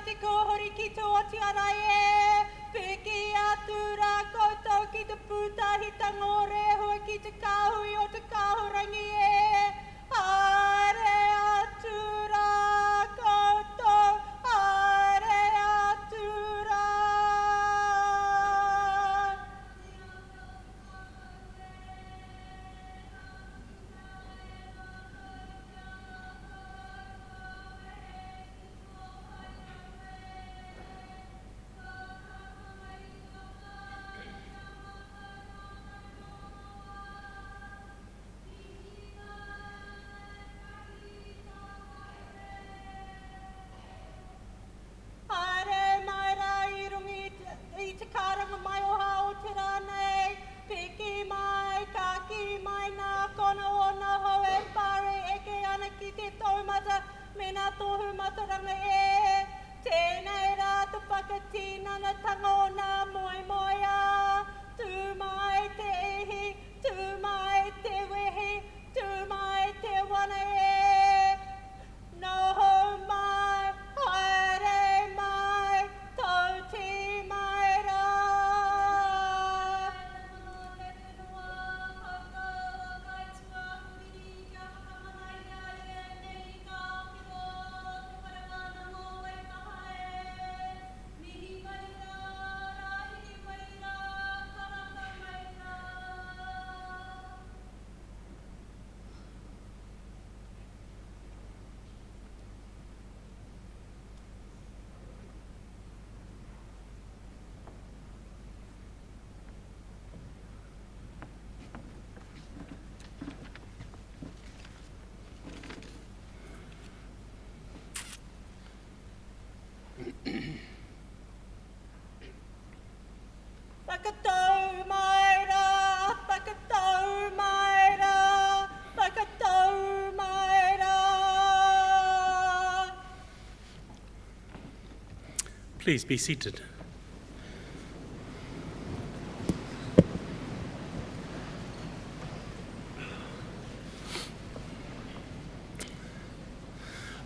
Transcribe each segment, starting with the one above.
te kohori ki tō ati ara e. Piki atu rā koutou ki te pūtahi tangore hua ki te kāhui o te kāhurangi e. Are atu rā koutou, are atu rā. Mena tohu mataranga e, tēnei rā te whakatina na tangona moe moea. Tū mai te ihi, tū mai te wehi, tū mai te wana e. Noho mai, haere mai, tauti mai rā. Whakatau mai rā, whakatau mai rā, whakatau mai rā. Please be seated.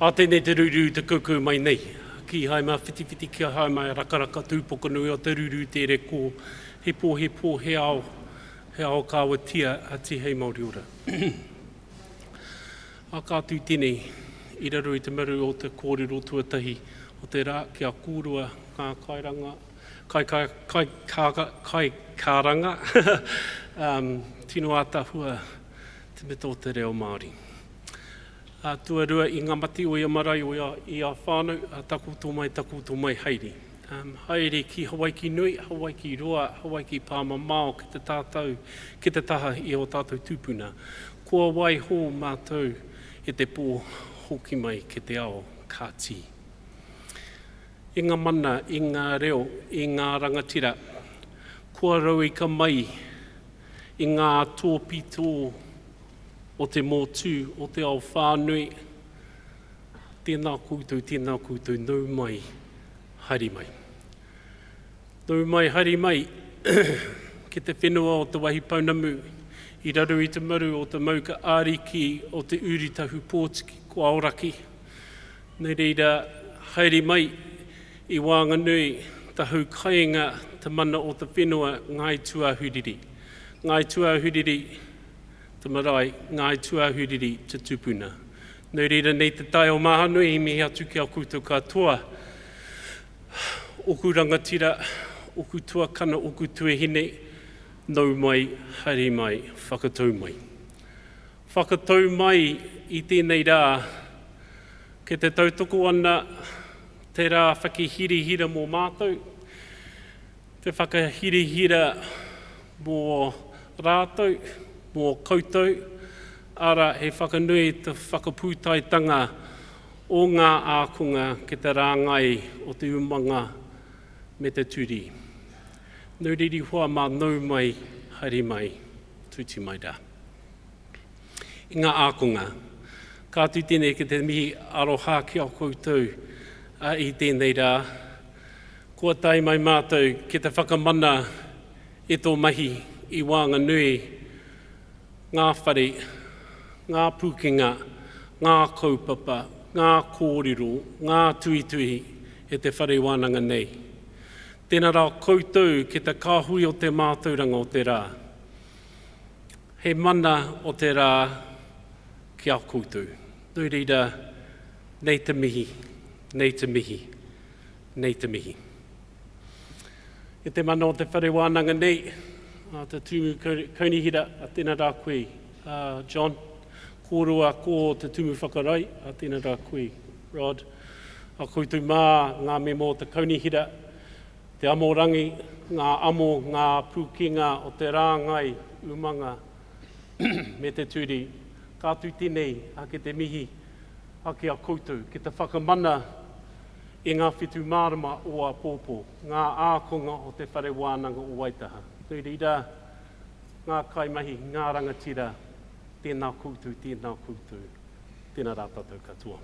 A tēnei te ruru te koukou mai nei. Ki hai mā whiti, ki hai mā rakaraka tūpoko nui o te ruru tere ko he pō, he ao kāwatia a te hei Māori ora. A kātū tēnei, i raro i te maru o te kōrero tuatahi o te rā ki a kūrua ngā kairanga, kai kāranga, tino ātahua te meta o te reo Māori. Tuarua i ngā mati o ia marae o i a whānau, taku tō mai haere. Haere ki Hawaii nui, Hawaii roa, Hawaii pāmamao ki te tātou, ki te taha i o tātou tūpuna. Kua wai hō mātou e te pō hoki mai ki te ao kāti. I ngā mana, i ngā reo, i ngā rangatira, kua rau i ka mai i ngā tōpito o te motu, o te ao whānui, tēnā koutou, nau mai, haere mai. Nau mai, haere mai, ki te whenua o te wahi paunamu, i raro i te maru o te mauka āriki o te uritahu pōtiki, ko aoraki. Nei reira, haere mai, i Wānganui, ta hau kainga te mana o te whenua ngai tuahuriri. Ngai tuahuriri, te marae, ngai tuahuriri te tupuna. Nau reira nei te tai o mahanui, me atu ki a koutou katoa. Oku rangatira, oku tuakana, oku tuehine, nau mai, haere mai, whakatau mai. Whakatau mai i tēnei rā, ke te tautoko ana, te rā whakahirihira mō mātou, te whakahirihira mō rātou, mō koutou, ara he whakanui te whakapūtaitanga o ngā ākunga ki te rāngai o te umanga me te turi. Nau riri hoa mā nau mai, haere mai, tuti mai rā. I ngā ākunga, kātu tēnei ki te mihi aroha ki a koutou i tēnei rā. Kua tai mai mātou ki te whakamana e tō mahi i Wānganui, ngā whare, ngā pukinga, ngā kaupapa, ngā kōrero, ngā tuituhi e te whare wānanga nei. Tēnā rā koutou ki te kāhui o te mātauranga o te rā. He mana o te rā ki a koutou. Nō reira, nei te mihi, nei te mihi, nei te mihi. E te mana o te whare wānanga nei, te tumu kaunihira a tēnā rā koe. John, kōrua ko te tumu whakarai a tēnā rā koe. Rod, a koutou mā ngā memo o te kaunihira, te amorangi, ngā amo, ngā pūkenga o te rāngai, umanga, me te turi. Ka tū tēnei, a ke te mihi, a ke a koutou, ki te whakamana e ngā whetū mārama o a pōpō, ngā ākonga o te whare wānanga o Waitaha. Nō reira, ngā kaimahi, ngā rangatira, tēnā koutou, tēnā rā tātou katoa.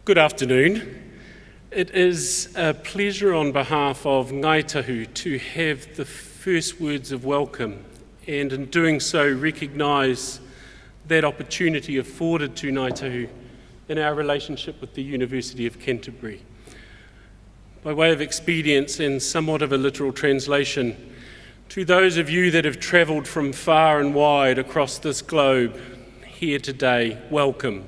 Good afternoon. It is a pleasure on behalf of Ngāi Tahu to have the first words of welcome and in doing so recognise that opportunity afforded to Ngāi Tahu in our relationship with the University of Canterbury. By way of expedience and somewhat of a literal translation, to those of you that have travelled from far and wide across this globe here today, welcome.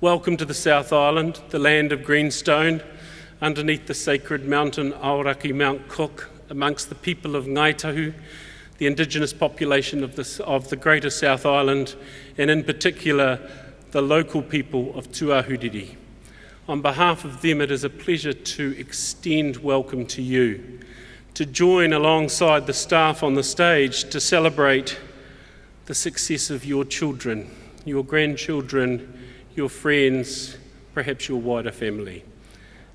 Welcome to the South Island, the land of greenstone, underneath the sacred mountain Aoraki Mount Cook, amongst the people of Ngāi Tahu, the indigenous population of the Greater South Island, and in particular, the local people of Tuahuriri. On behalf of them, it is a pleasure to extend welcome to you, to join alongside the staff on the stage to celebrate the success of your children, your grandchildren, your friends, perhaps your wider family.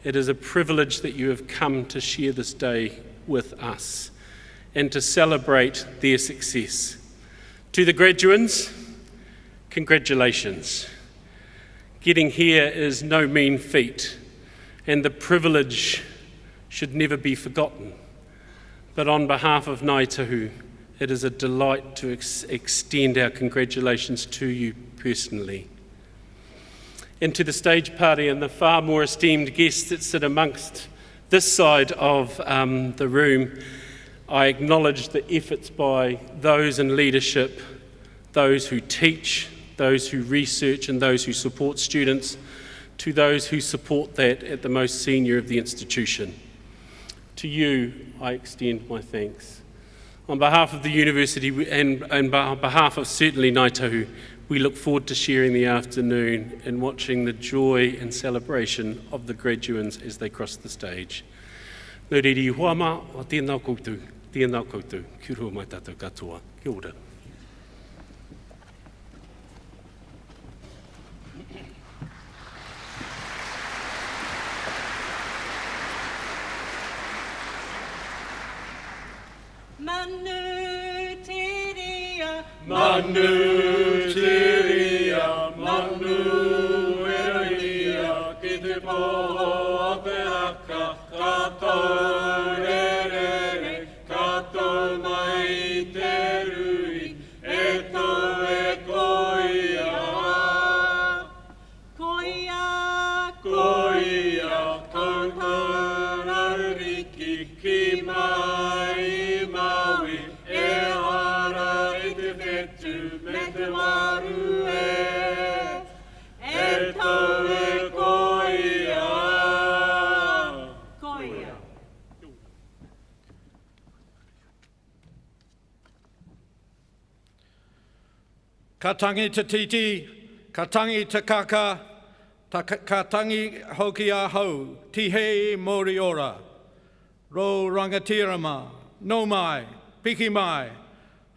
It is a privilege that you have come to share this day with us and to celebrate their success. To the graduands, congratulations. Getting here is no mean feat, and the privilege should never be forgotten. But on behalf of Ngāi Tahu, it is a delight to extend our congratulations to you personally. And to the stage party and the far more esteemed guests that sit amongst this side of the room, I acknowledge the efforts by those in leadership, those who teach, those who research and those who support students, to those who support that at the most senior of the institution. To you, I extend my thanks. On behalf of the university and on behalf of certainly Ngāi Tahu, we look forward to sharing the afternoon and watching the joy and celebration of the graduates as they cross the stage. Nō reiri huama o tēnā koutou, kia rua mai tātou katoa. Kia ora. Manu tiria, Manu tiria, manu eria, ki te poho a te aka, katou re, katou mai te rui, e tō e koia. koia, Koia, koutou rariki, ki mai maui, e hara i te whetu me te waru e tau e koia. koia. Ka tangi te titi, ka tangi te kaka, ka tangi hoki a hau, tihei mori ora. Ro rangatirama, no mai, piki mai,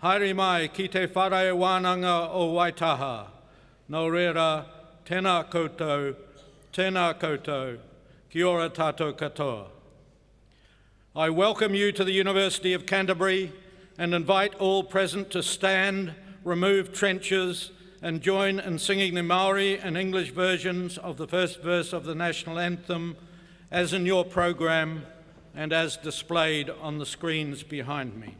haere mai ki te whare wānanga o Waitaha. Nō reira, tēnā koutou, kia ora tātou katoa. I welcome you to the University of Canterbury and invite all present to stand, remove trenches and join in singing the Māori and English versions of the first verse of the national anthem as in your program and as displayed on the screens behind me.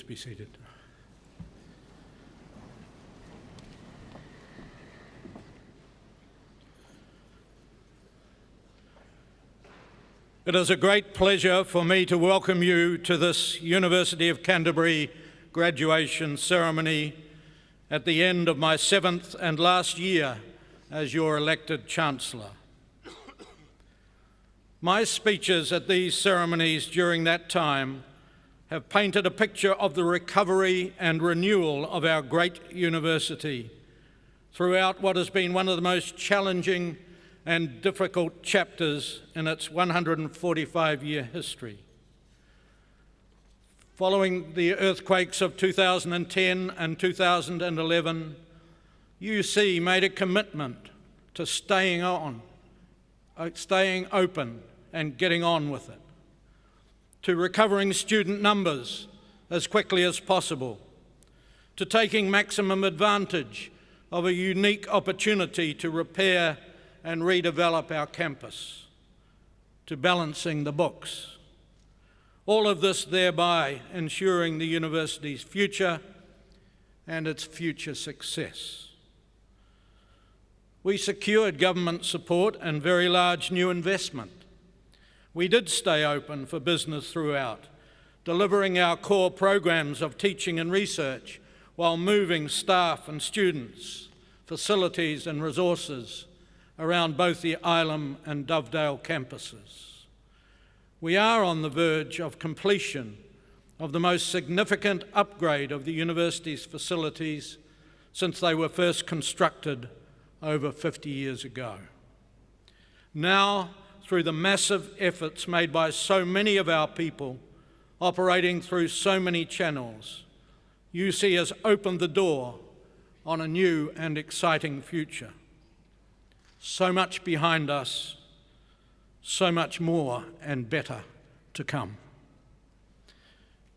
be seated. It is a great pleasure for me to welcome you to this University of Canterbury graduation ceremony at the end of my 7th and last year as your elected Chancellor. My speeches at these ceremonies during that time have painted a picture of the recovery and renewal of our great university throughout what has been one of the most challenging and difficult chapters in its 145-year history. Following the earthquakes of 2010 and 2011, UC made a commitment to staying open and getting on with it, to recovering student numbers as quickly as possible, to taking maximum advantage of a unique opportunity to repair and redevelop our campus, to balancing the books. All of this thereby ensuring the university's future and its future success. We secured government support and very large new investment. We did stay open for business throughout, delivering our core programs of teaching and research while moving staff and students, facilities and resources around both the Ilam and Dovedale campuses. We are on the verge of completion of the most significant upgrade of the university's facilities since they were first constructed over 50 years ago. Now, through the massive efforts made by so many of our people operating through so many channels, UC has opened the door on a new and exciting future. So much behind us, so much more and better to come.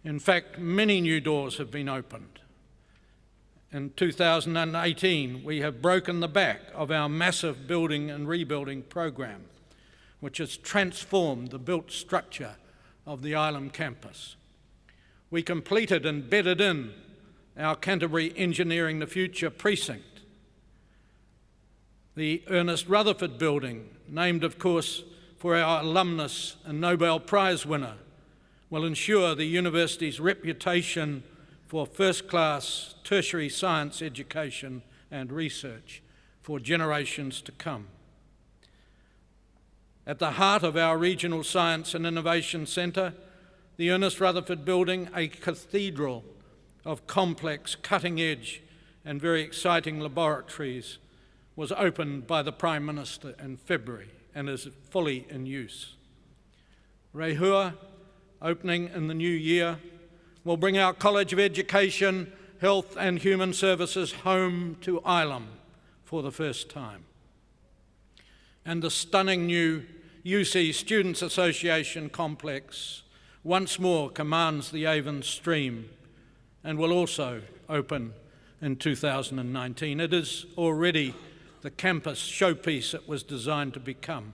In fact, many new doors have been opened. In 2018, we have broken the back of our massive building and rebuilding program, which has transformed the built structure of the Ilam campus. We completed and bedded in our Canterbury Engineering the Future precinct. The Ernest Rutherford building, named of course for our alumnus and Nobel Prize winner, will ensure the university's reputation for first-class tertiary science education and research for generations to come. At the heart of our Regional Science and Innovation Centre, the Ernest Rutherford building, a cathedral of complex, cutting-edge and very exciting laboratories, was opened by the Prime Minister in February and is fully in use. Rehua, opening in the new year, will bring our College of Education, Health and Human Services home to Ilam for the first time. And the stunning new UC Students Association complex once more commands the Avon Stream and will also open in 2019. It is already the campus showpiece it was designed to become.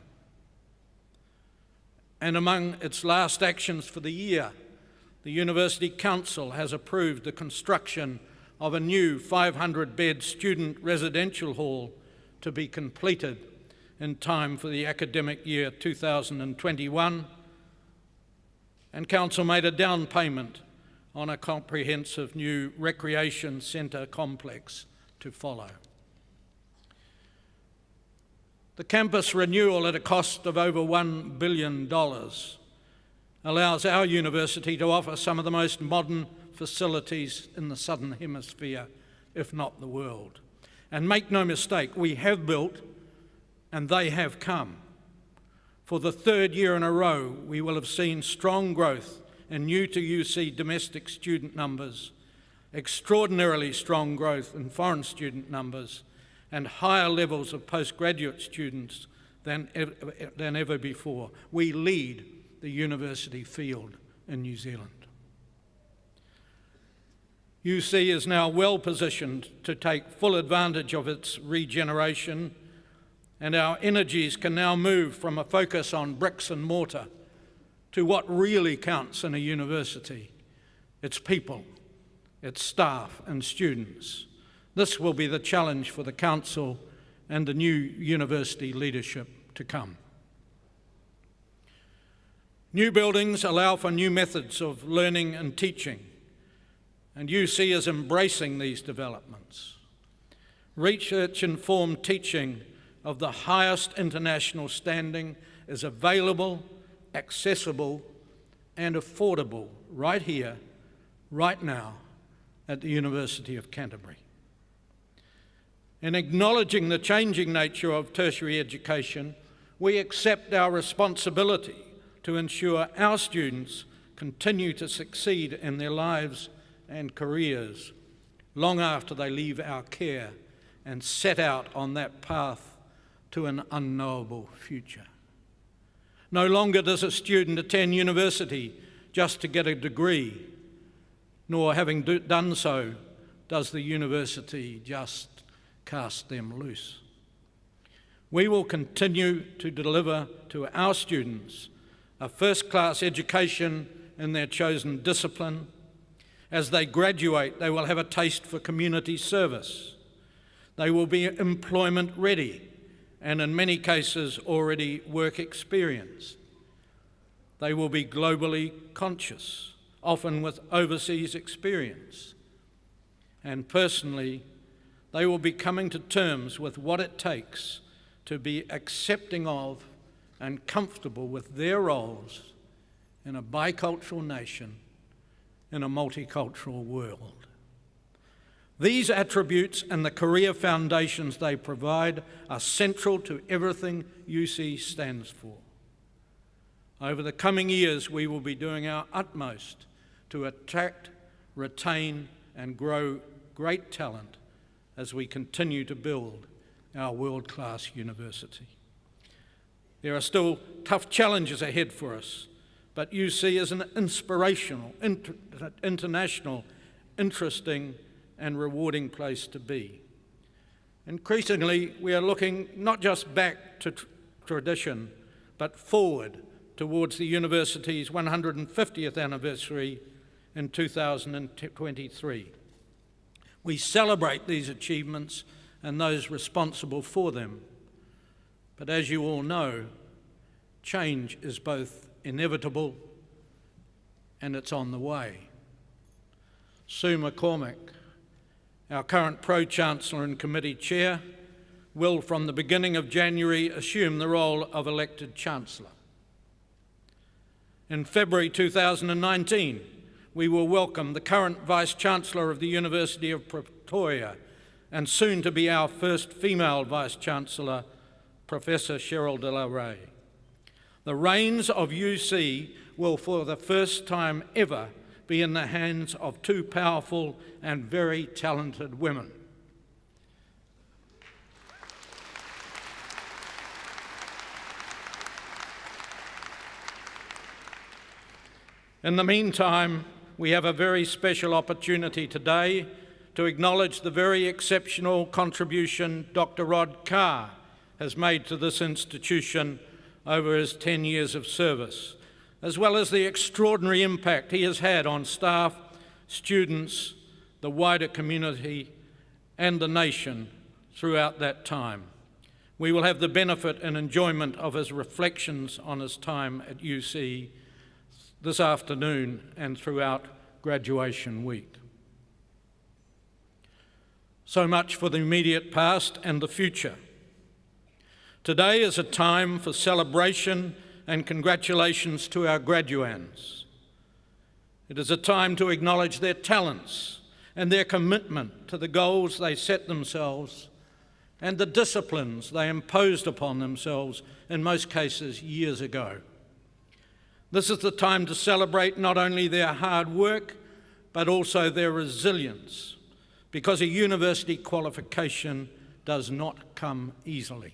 And among its last actions for the year, the University Council has approved the construction of a new 500-bed student residential hall to be completed in time for the academic year 2021, and Council made a down payment on a comprehensive new recreation centre complex to follow. The campus renewal at a cost of over $1 billion allows our university to offer some of the most modern facilities in the Southern Hemisphere, if not the world. And make no mistake, we have built and they have come. For the third year in a row, we will have seen strong growth in new to UC domestic student numbers, extraordinarily strong growth in foreign student numbers, and higher levels of postgraduate students than ever before. We lead the university field in New Zealand. UC is now well positioned to take full advantage of its regeneration, and our energies can now move from a focus on bricks and mortar to what really counts in a university. It's people its staff and students. This will be the challenge for the Council and the new university leadership to come. New buildings allow for new methods of learning and teaching, and UC is embracing these developments. Research-informed teaching of the highest international standing is available, accessible, and affordable right here, right now, at the University of Canterbury. In acknowledging the changing nature of tertiary education, we accept our responsibility to ensure our students continue to succeed in their lives and careers long after they leave our care and set out on that path to an unknowable future. No longer does a student attend university just to get a degree, nor having done so, does the university just cast them loose. We will continue to deliver to our students a first-class education in their chosen discipline. As they graduate, they will have a taste for community service. They will be employment ready and in many cases already work experienced. They will be globally conscious, often with overseas experience. And personally, they will be coming to terms with what it takes to be accepting of and comfortable with their roles in a bicultural nation, in a multicultural world. These attributes and the career foundations they provide are central to everything UC stands for. Over the coming years, we will be doing our utmost to attract, retain, and grow great talent as we continue to build our world-class university. There are still tough challenges ahead for us, but UC is an inspirational, international, interesting, and rewarding place to be. Increasingly, we are looking not just back to tradition, but forward towards the university's 150th anniversary in 2023. We celebrate these achievements and those responsible for them. But as you all know, change is both inevitable and it's on the way. Sue McCormick, our current Pro-Chancellor and Committee Chair, will from the beginning of January assume the role of elected Chancellor. In February 2019, we will welcome the current Vice-Chancellor of the University of Pretoria and soon to be our first female Vice-Chancellor, Professor Cheryl de la Rey. The reins of UC will for the first time ever be in the hands of two powerful and very talented women. In the meantime, we have a very special opportunity today to acknowledge the very exceptional contribution Dr. Rod Carr has made to this institution over his 10 years of service, as well as the extraordinary impact he has had on staff, students, the wider community, and the nation throughout that time. We will have the benefit and enjoyment of his reflections on his time at UC this afternoon and throughout graduation week. So much for the immediate past and the future. Today is a time for celebration and congratulations to our graduands. It is a time to acknowledge their talents and their commitment to the goals they set themselves and the disciplines they imposed upon themselves, in most cases years ago. This is the time to celebrate not only their hard work, but also their resilience, because a university qualification does not come easily.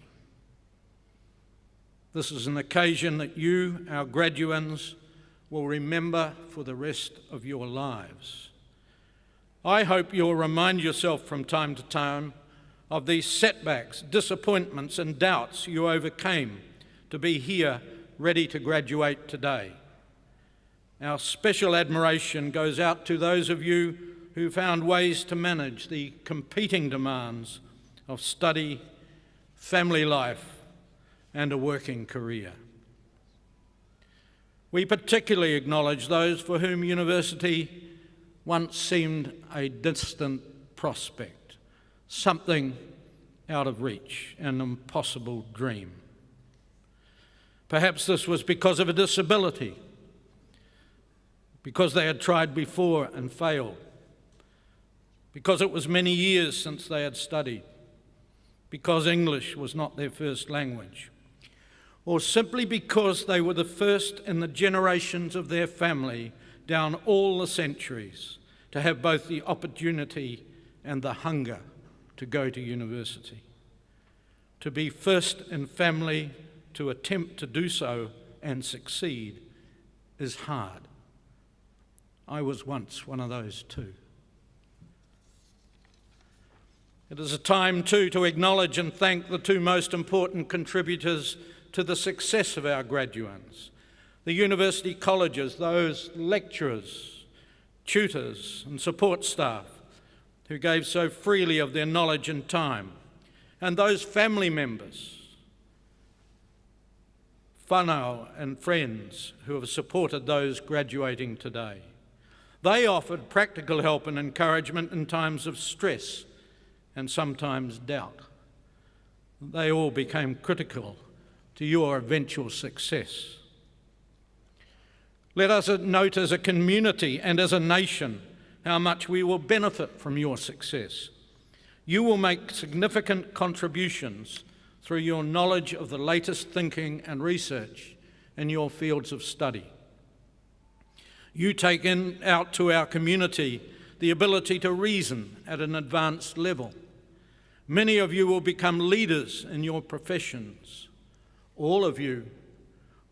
This is an occasion that you, our graduands, will remember for the rest of your lives. I hope you'll remind yourself from time to time of these setbacks, disappointments, and doubts you overcame to be here ready to graduate today. Our special admiration goes out to those of you who found ways to manage the competing demands of study, family life, and a working career. We particularly acknowledge those for whom university once seemed a distant prospect, something out of reach, an impossible dream. Perhaps this was because of a disability, because they had tried before and failed, because it was many years since they had studied, because English was not their first language, or simply because they were the first in the generations of their family down all the centuries to have both the opportunity and the hunger to go to university. To be first in family, to attempt to do so and succeed is hard. I was once one of those too. It is a time too to acknowledge and thank the two most important contributors to the success of our graduates, the university colleges, those lecturers, tutors and support staff who gave so freely of their knowledge and time, and those family members, whānau and friends who have supported those graduating today. They offered practical help and encouragement in times of stress and sometimes doubt. They all became critical to your eventual success. Let us note as a community and as a nation how much we will benefit from your success. You will make significant contributions through your knowledge of the latest thinking and research in your fields of study. You take out to our community the ability to reason at an advanced level. Many of you will become leaders in your professions. All of you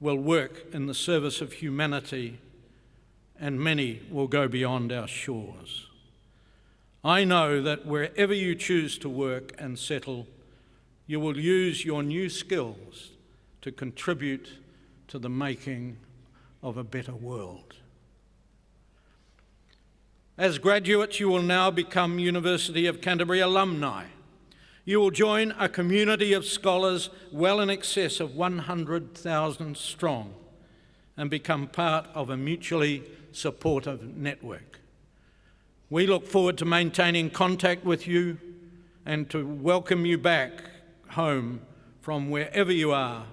will work in the service of humanity, and many will go beyond our shores. I know that wherever you choose to work and settle, you will use your new skills to contribute to the making of a better world. As graduates, you will now become University of Canterbury alumni. You will join a community of scholars well in excess of 100,000 strong and become part of a mutually supportive network. We look forward to maintaining contact with you and to welcome you back home from wherever you are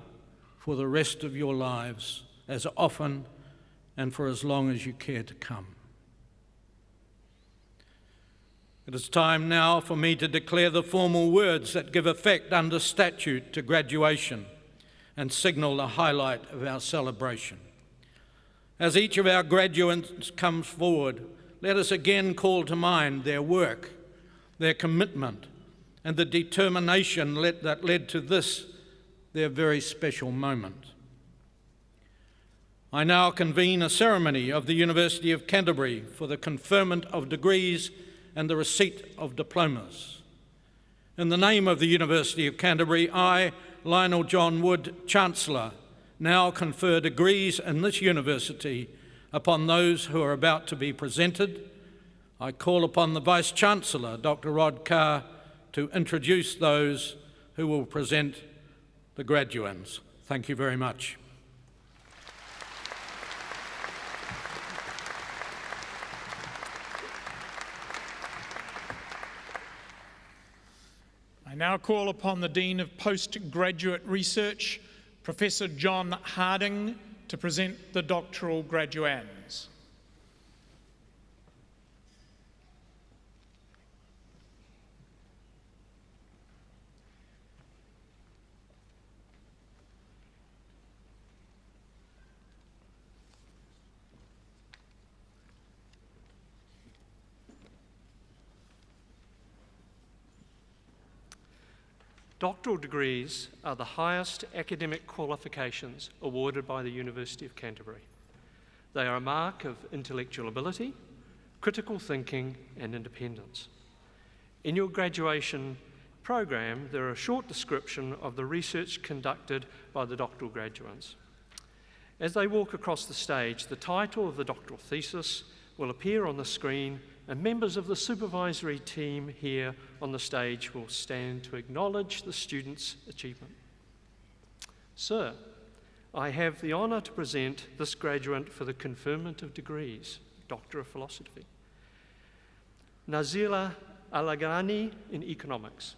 for the rest of your lives, as often and for as long as you care to come. It is time now for me to declare the formal words that give effect under statute to graduation and signal the highlight of our celebration. As each of our graduates comes forward, let us again call to mind their work, their commitment, and the determination that led to this, their very special moment. I now convene a ceremony of the University of Canterbury for the conferment of degrees and the receipt of diplomas. In the name of the University of Canterbury, I, Lionel John Wood, Chancellor, now confer degrees in this university upon those who are about to be presented. I call upon the Vice-Chancellor, Dr. Rod Carr, to introduce those who will present the graduands. Thank you very much. I now call upon the Dean of Postgraduate Research, Professor John Harding, to present the doctoral graduands. Doctoral degrees are the highest academic qualifications awarded by the University of Canterbury. They are a mark of intellectual ability, critical thinking, and independence. In your graduation program, there are a short description of the research conducted by the doctoral graduates. As they walk across the stage, the title of the doctoral thesis will appear on the screen and members of the supervisory team here on the stage will stand to acknowledge the student's achievement. Sir, I have the honour to present this graduate for the conferment of degrees, Doctor of Philosophy, Nazila Alagrani in Economics.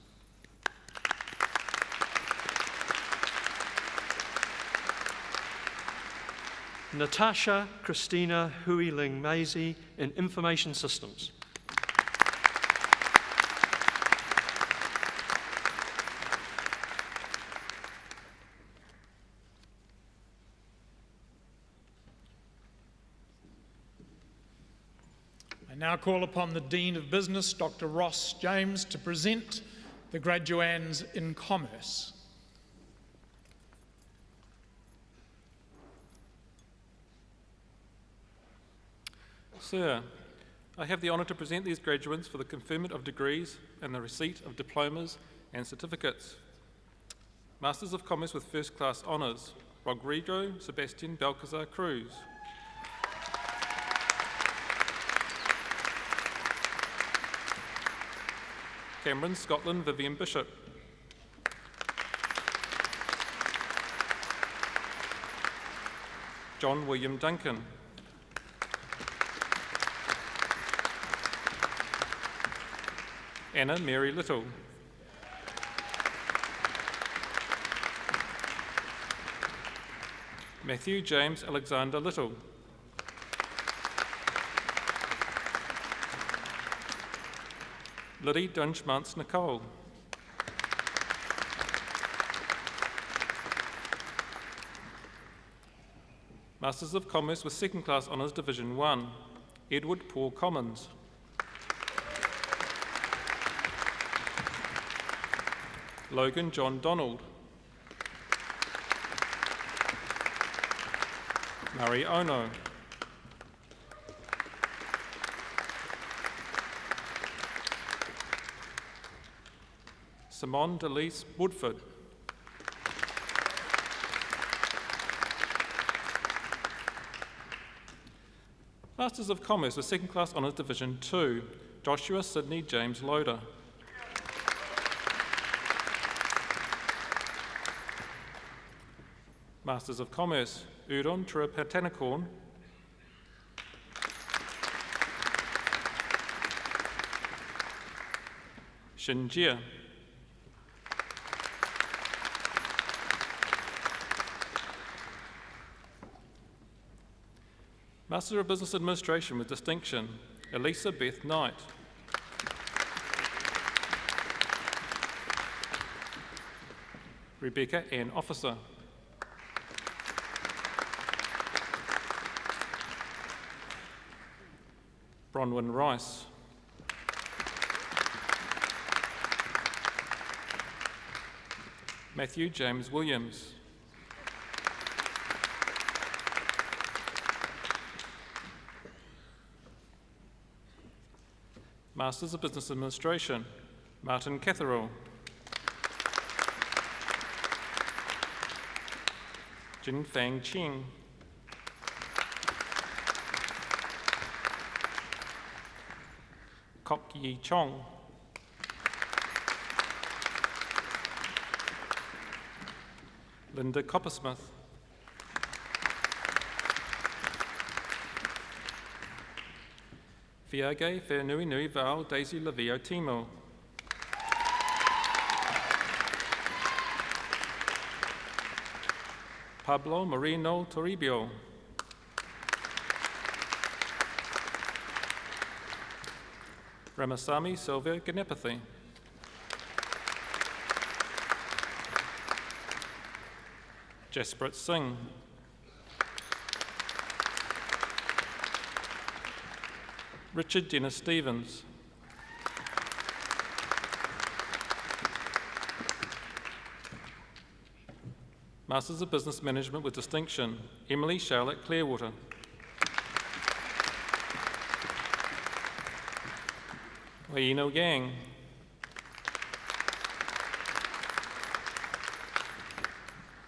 Natasha Christina Hui-Ling Maisie in Information Systems. I now call upon the Dean of Business, Dr. Ross James, to present the graduands in Commerce. Sir, I have the honour to present these graduates for the conferment of degrees and the receipt of diplomas and certificates. Masters of Commerce with First Class Honours, Rodrigo Sebastian Balcazar Cruz. Cameron, Scotland, Vivian Bishop. John William Duncan. Anna Mary Little. Matthew James Alexander Little. Liddy Dunchmans Nicole. Masters of Commerce with Second Class Honours Division 1, Edward Paul Commons. Logan John Donald. Murray Ono. Simone Delise Woodford. Masters of Commerce with Second Class Honours Division 2, Joshua Sidney James Loader. Masters of Commerce, Udon Tirupatanakorn. Shinjia. Master of Business Administration with distinction, Elisa Beth Knight. Rebecca Ann Officer. Bronwyn Rice. Matthew James Williams. Masters of Business Administration, Martin Catherall. Jin Fang Ching. Kok Yi Chong. Linda Coppersmith. Fiage Whenui Nui Val Daisy Lavio Timo. Pablo Marino Toribio. Ramasamy Sylvia Ganepathy. Jasprit Singh. Richard Dennis Stevens. Masters of Business Management with distinction, Emily Charlotte Clearwater. Waino Yang.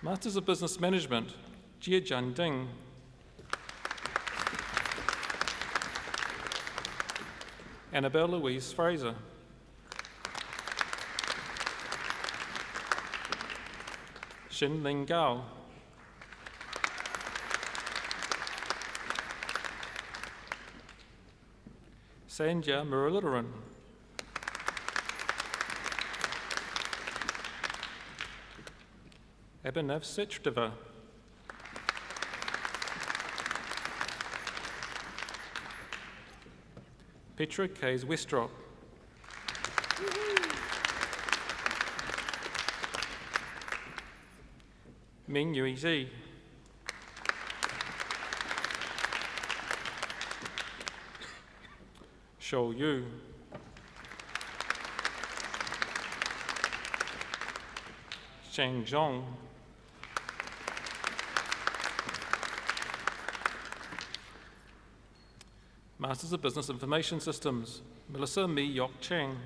Masters of Business Management, Jia Jan Ding. Annabelle Louise Fraser. Xin Ling Gao. Sandhya Muralidharan. Abhinav Sachdeva. Petra Kays Westrop. Ming Yui Zi. Shou Yu. Shang Zhong. Masters of Business Information Systems, Melissa Mi Yok Cheng.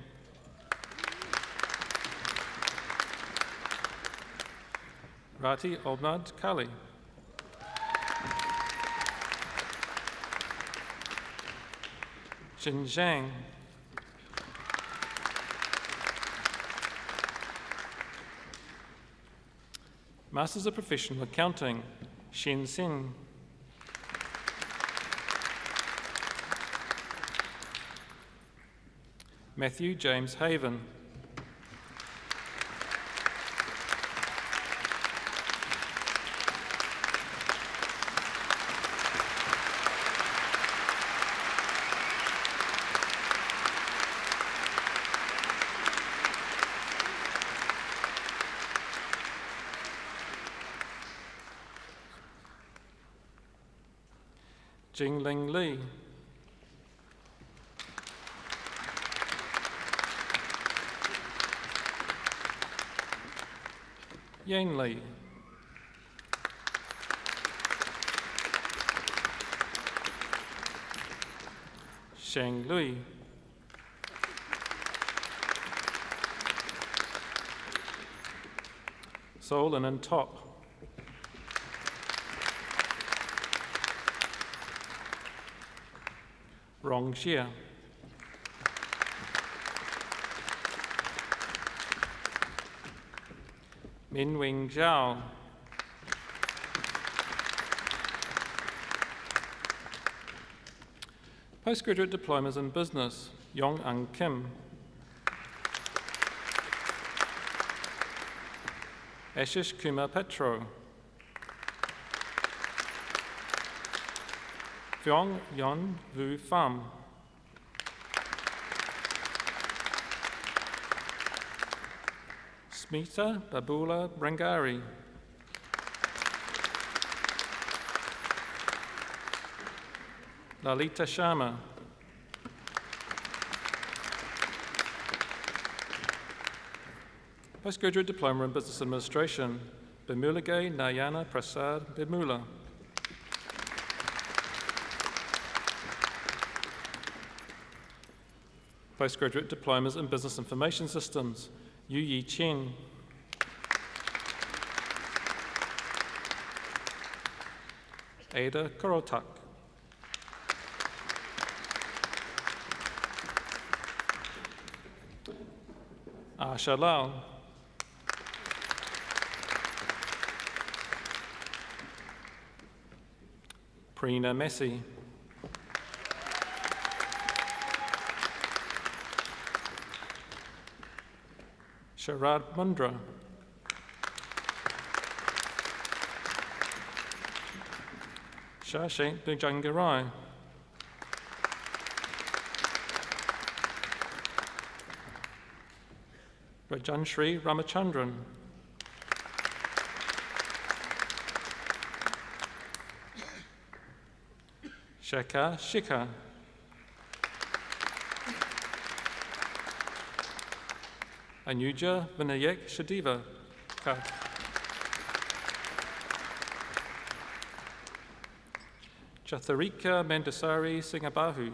Rati Obnad Kali. Jin Zhang. Masters of Professional Accounting, Shen Sin. Matthew James Haven. Jingling Li. Yan Li. Shang Lui. Solon and Top. Rong Xia. Min Wing Zhao. Postgraduate diplomas in business, Yong Ang Kim. Ashish Kumar Petro. Fyong Yon Vu Pham. Smita Babula Rangari. Lalita Sharma. Postgraduate Diploma in Business Administration, Bimulagay Nayana Prasad Bimula. Postgraduate Diplomas in Business Information Systems, Yu Yi Chen. Ada Korotak. Asha Lal. Preena Messi. Sharad Mundra. Shashank Bujangarai. Rajanshri Ramachandran. Shaka Shikha. Anuja Vinayak Shadiva. Chatharika Mandasari Singabahu.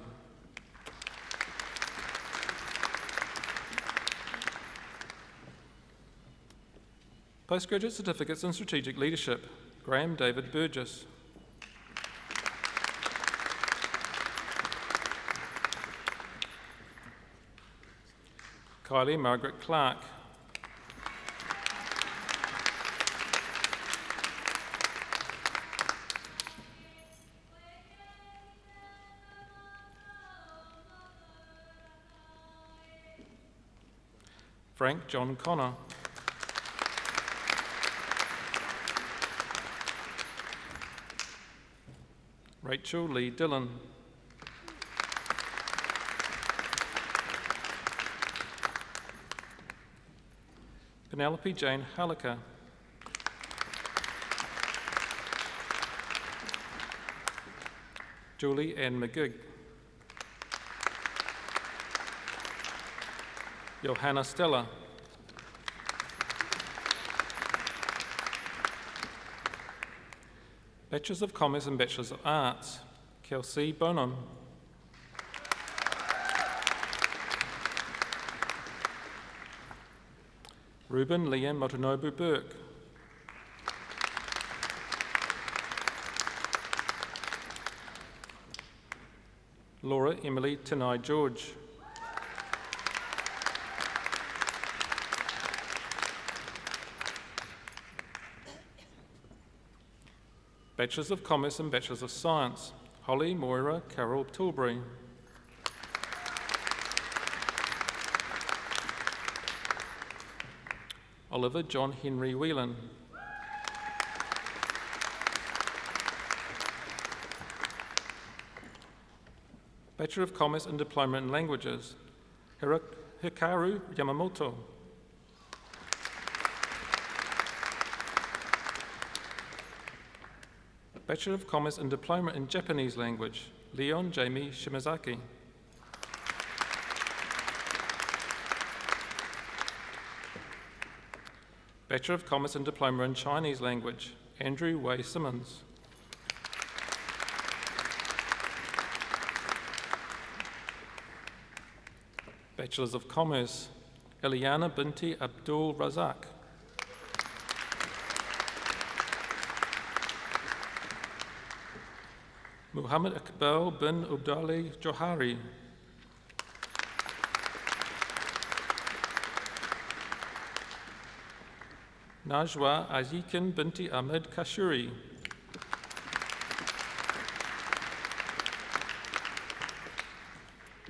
Postgraduate Certificates in Strategic Leadership, Graham David Burgess. Kylie Margaret Clark. Frank John Connor. Rachel Lee Dillon. Penelope Jane Hallicker. Julie Ann McGigg. Johanna Stella. Bachelors of Commerce and Bachelors of Arts, Kelsey Bonham. Ruben Liam Motonobu Burke. Laura Emily Tanai George. Bachelors of Commerce and Bachelors of Science, Holly Moira Carol Tilbury. Oliver John Henry Whelan. Bachelor of Commerce and Diploma in Languages, Hikaru Yamamoto. Bachelor of Commerce and Diploma in Japanese Language, Leon Jamie Shimazaki. Bachelor of Commerce and Diploma in Chinese Language, Andrew Wei Simmons. Bachelors of Commerce, Eliana Binti Abdul Razak. Muhammad Iqbal bin Ubdali Johari. Najwa Azikin binti Ahmed Kashuri.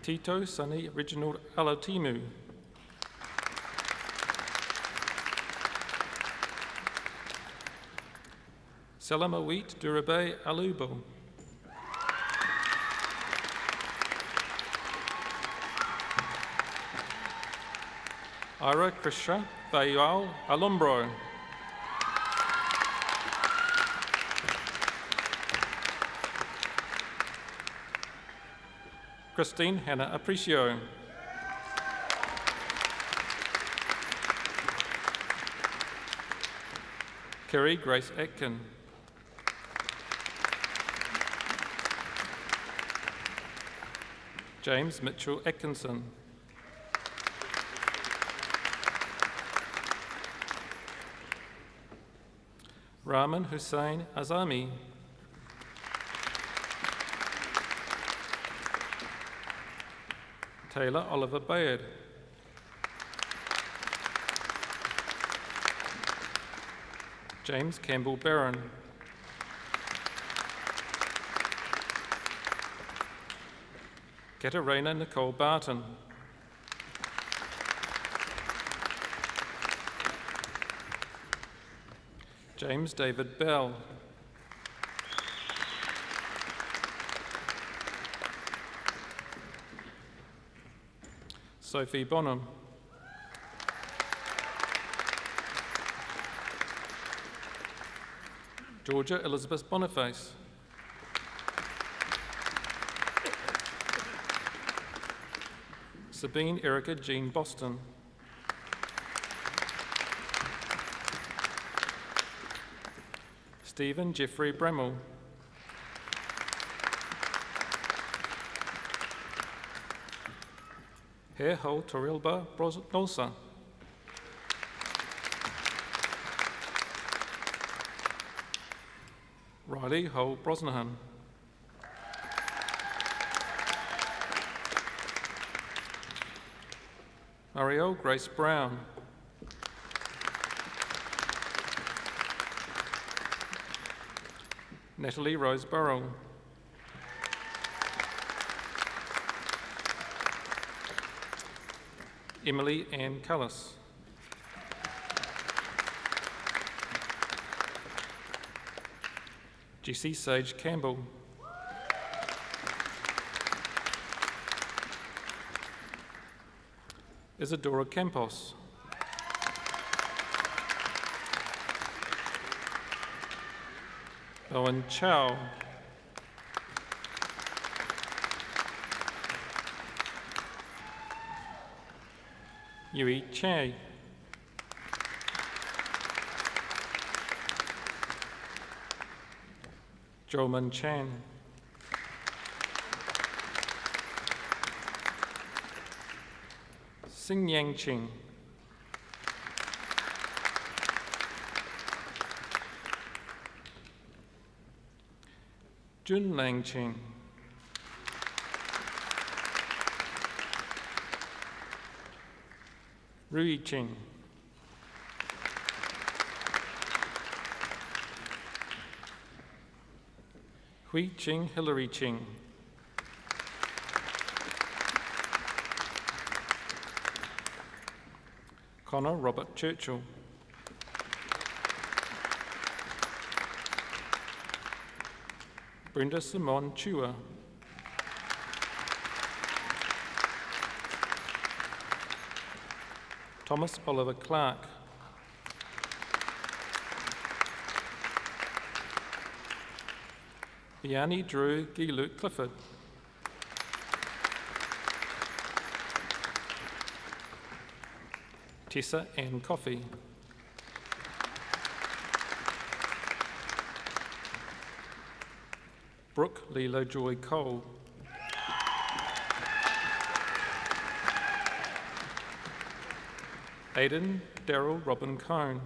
Tito Sunny Reginald Alatimu. Salamawit Durabe Alubo. Ira Krishna Bayal Alumbro. Christine Hannah Aprecio. Kerry Grace Atkin. James Mitchell Atkinson. Rahman Hussein Azami. Taylor Oliver Bayard. James Campbell Barron. Katarina Nicole Barton. James David Bell. Sophie Bonham. Georgia Elizabeth Boniface. Sabine Erica Jean Boston. Stephen Jeffrey Bremmel. Herho Torilba Nosa. Riley Ho Brosnahan. Marielle Grace Brown. Natalie Rose Burrell. Emily Ann Cullis. Jessie Sage Campbell. Isadora Campos. Owen Chow. Yui Che. Joman Chan. Sing Yang Ching. Jun Lang Ching. Rui Ching. Hui Ching Hillary Ching. Connor Robert Churchill. Brenda Simone Chua. Thomas Oliver Clark. Biani Drew Giluke Clifford. Tessa Ann Coffey. Brooke Lilo Joy Cole. Aidan Daryl Robin Cone.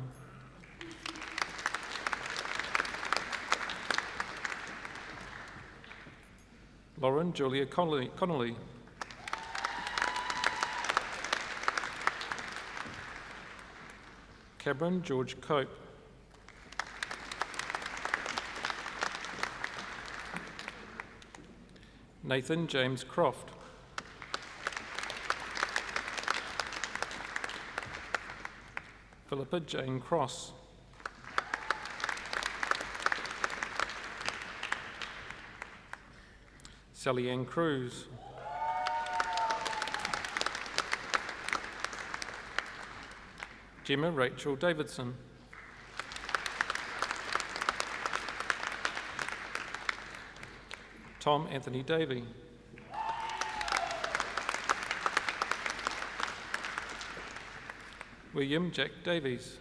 Lauren Julia Connolly. Cameron George Cope. Nathan James Croft. Philippa Jane Cross. Sally Ann Cruz. Gemma Rachel Davidson. Tom Anthony Davey. William Jack Davies.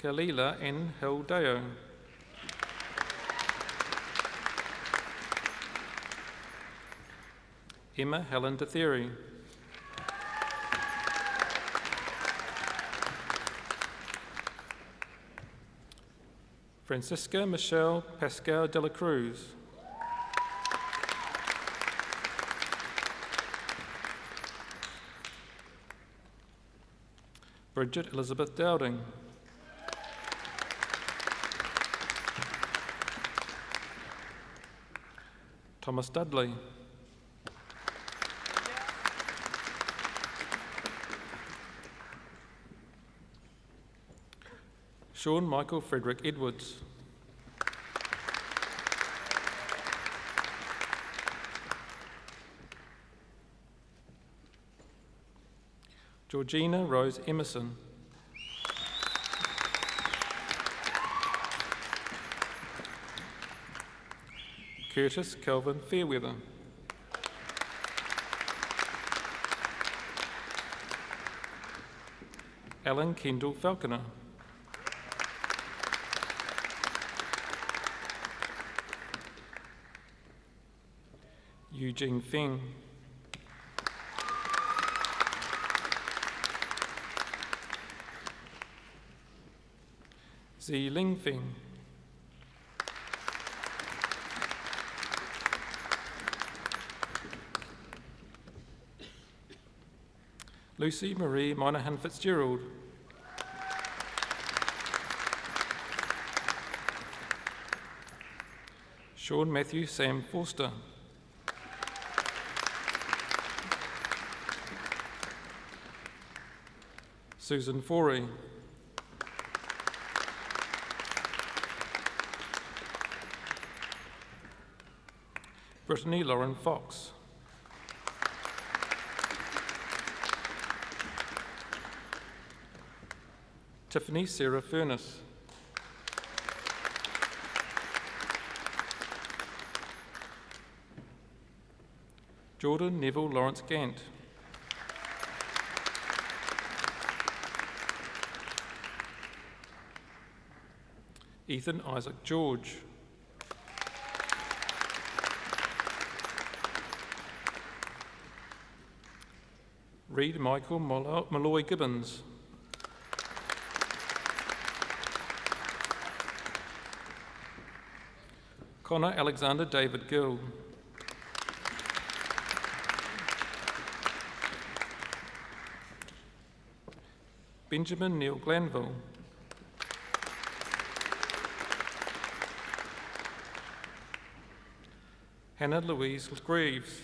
Kalila N. Hildeo. Emma Helen DeThery. Francisca Michelle Pascal de la Cruz. Bridget Elizabeth Dowding. Thomas Dudley. Sean Michael Frederick Edwards. Georgina Rose Emerson. Curtis Kelvin Fairweather. Alan Kendall Falconer. Eugene Feng. Zi Ling Feng. Lucy Marie Moynihan Fitzgerald. Sean Matthew Sam Forster. Susan Forey. Brittany Lauren Fox. Tiffany Sarah Furness. Jordan Neville Lawrence Gant. Ethan Isaac George. Reed Michael Malloy Gibbons. Connor Alexander David Gill. Benjamin Neil Glanville. Hannah Louise Greaves.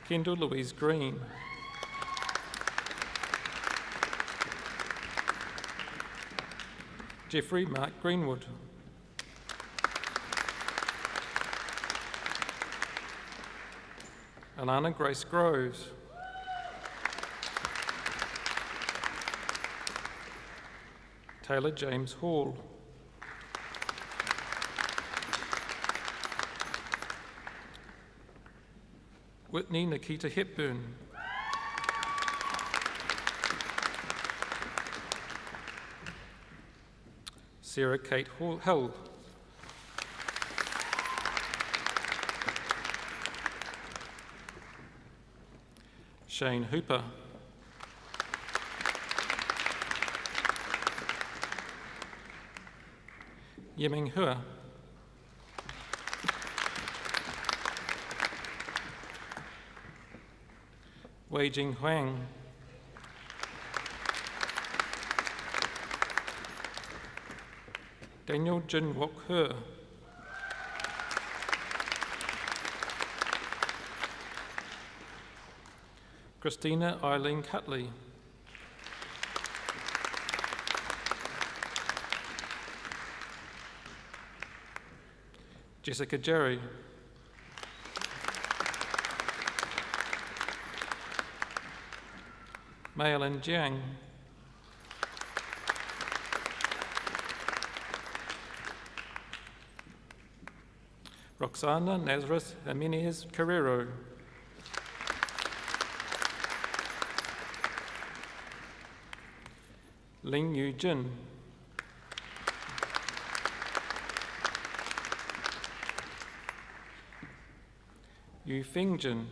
Kendall Louise Green. Jeffrey Mark Greenwood. Alana Grace Groves. Taylor James Hall. Whitney Nikita Hepburn. Sarah Kate Hill. Shane Hooper. Yiming Hua. Wei Jing Huang. Daniel Jin Wok He. Christina Eileen Cutley. Jessica Jerry. Maylin Jiang. Roxana Nazareth Jimenez Carrero. Ling Yu Jin. Yu Feng Jin.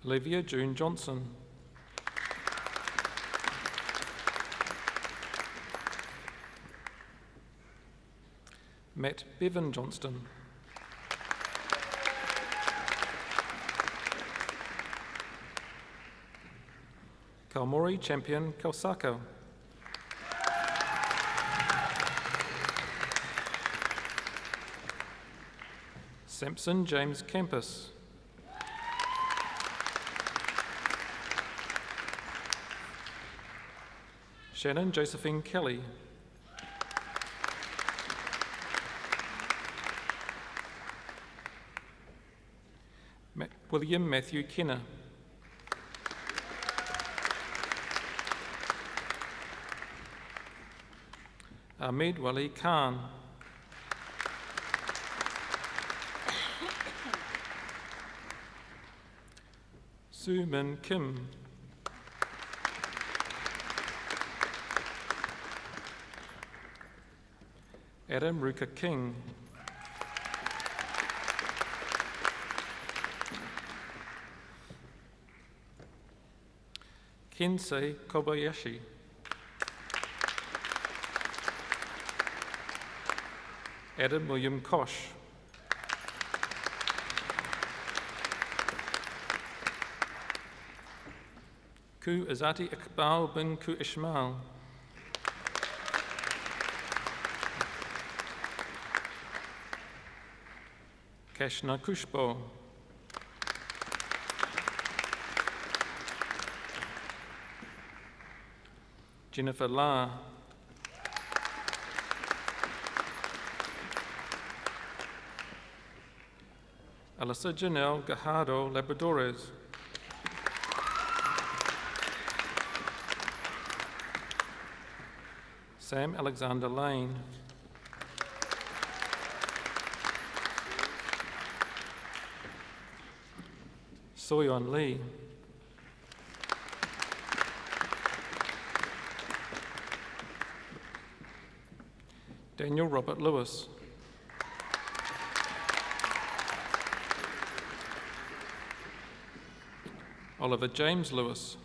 Olivia June Johnson. Matt Bevan Johnston. Kalmori Champion Kausaka. Sampson James Campus. Shannon Josephine Kelly. William Matthew Kenner. Ahmed Wali Khan. Sue Min Kim. Adam Ruka King. Kensei Kobayashi. Adam William Kosh. Ku Azati Iqbal bin Ku Ishmael. Kashna Kushbo. Jennifer La. Alyssa Janelle Gajardo Labradores. Sam Alexander Lane. Soyeon Lee. Daniel Robert Lewis. Oliver James Lewis.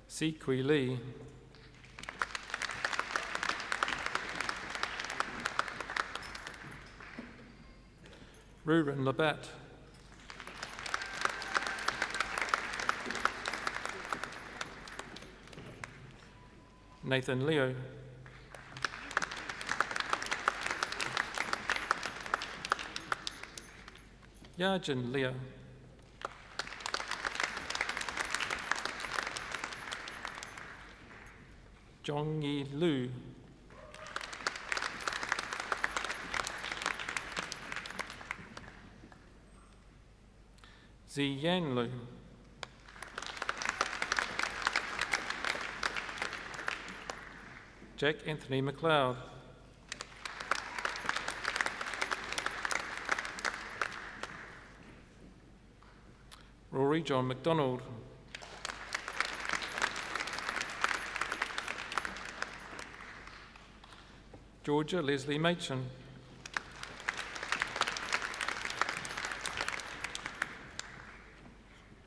Si Kui Lee. Ruren Labat. Nathan Leo. Yarjin Leo. Zhong Yi Lu. Zi Yan Lu. Jack Anthony McLeod. Rory John McDonald. Georgia Leslie Machin.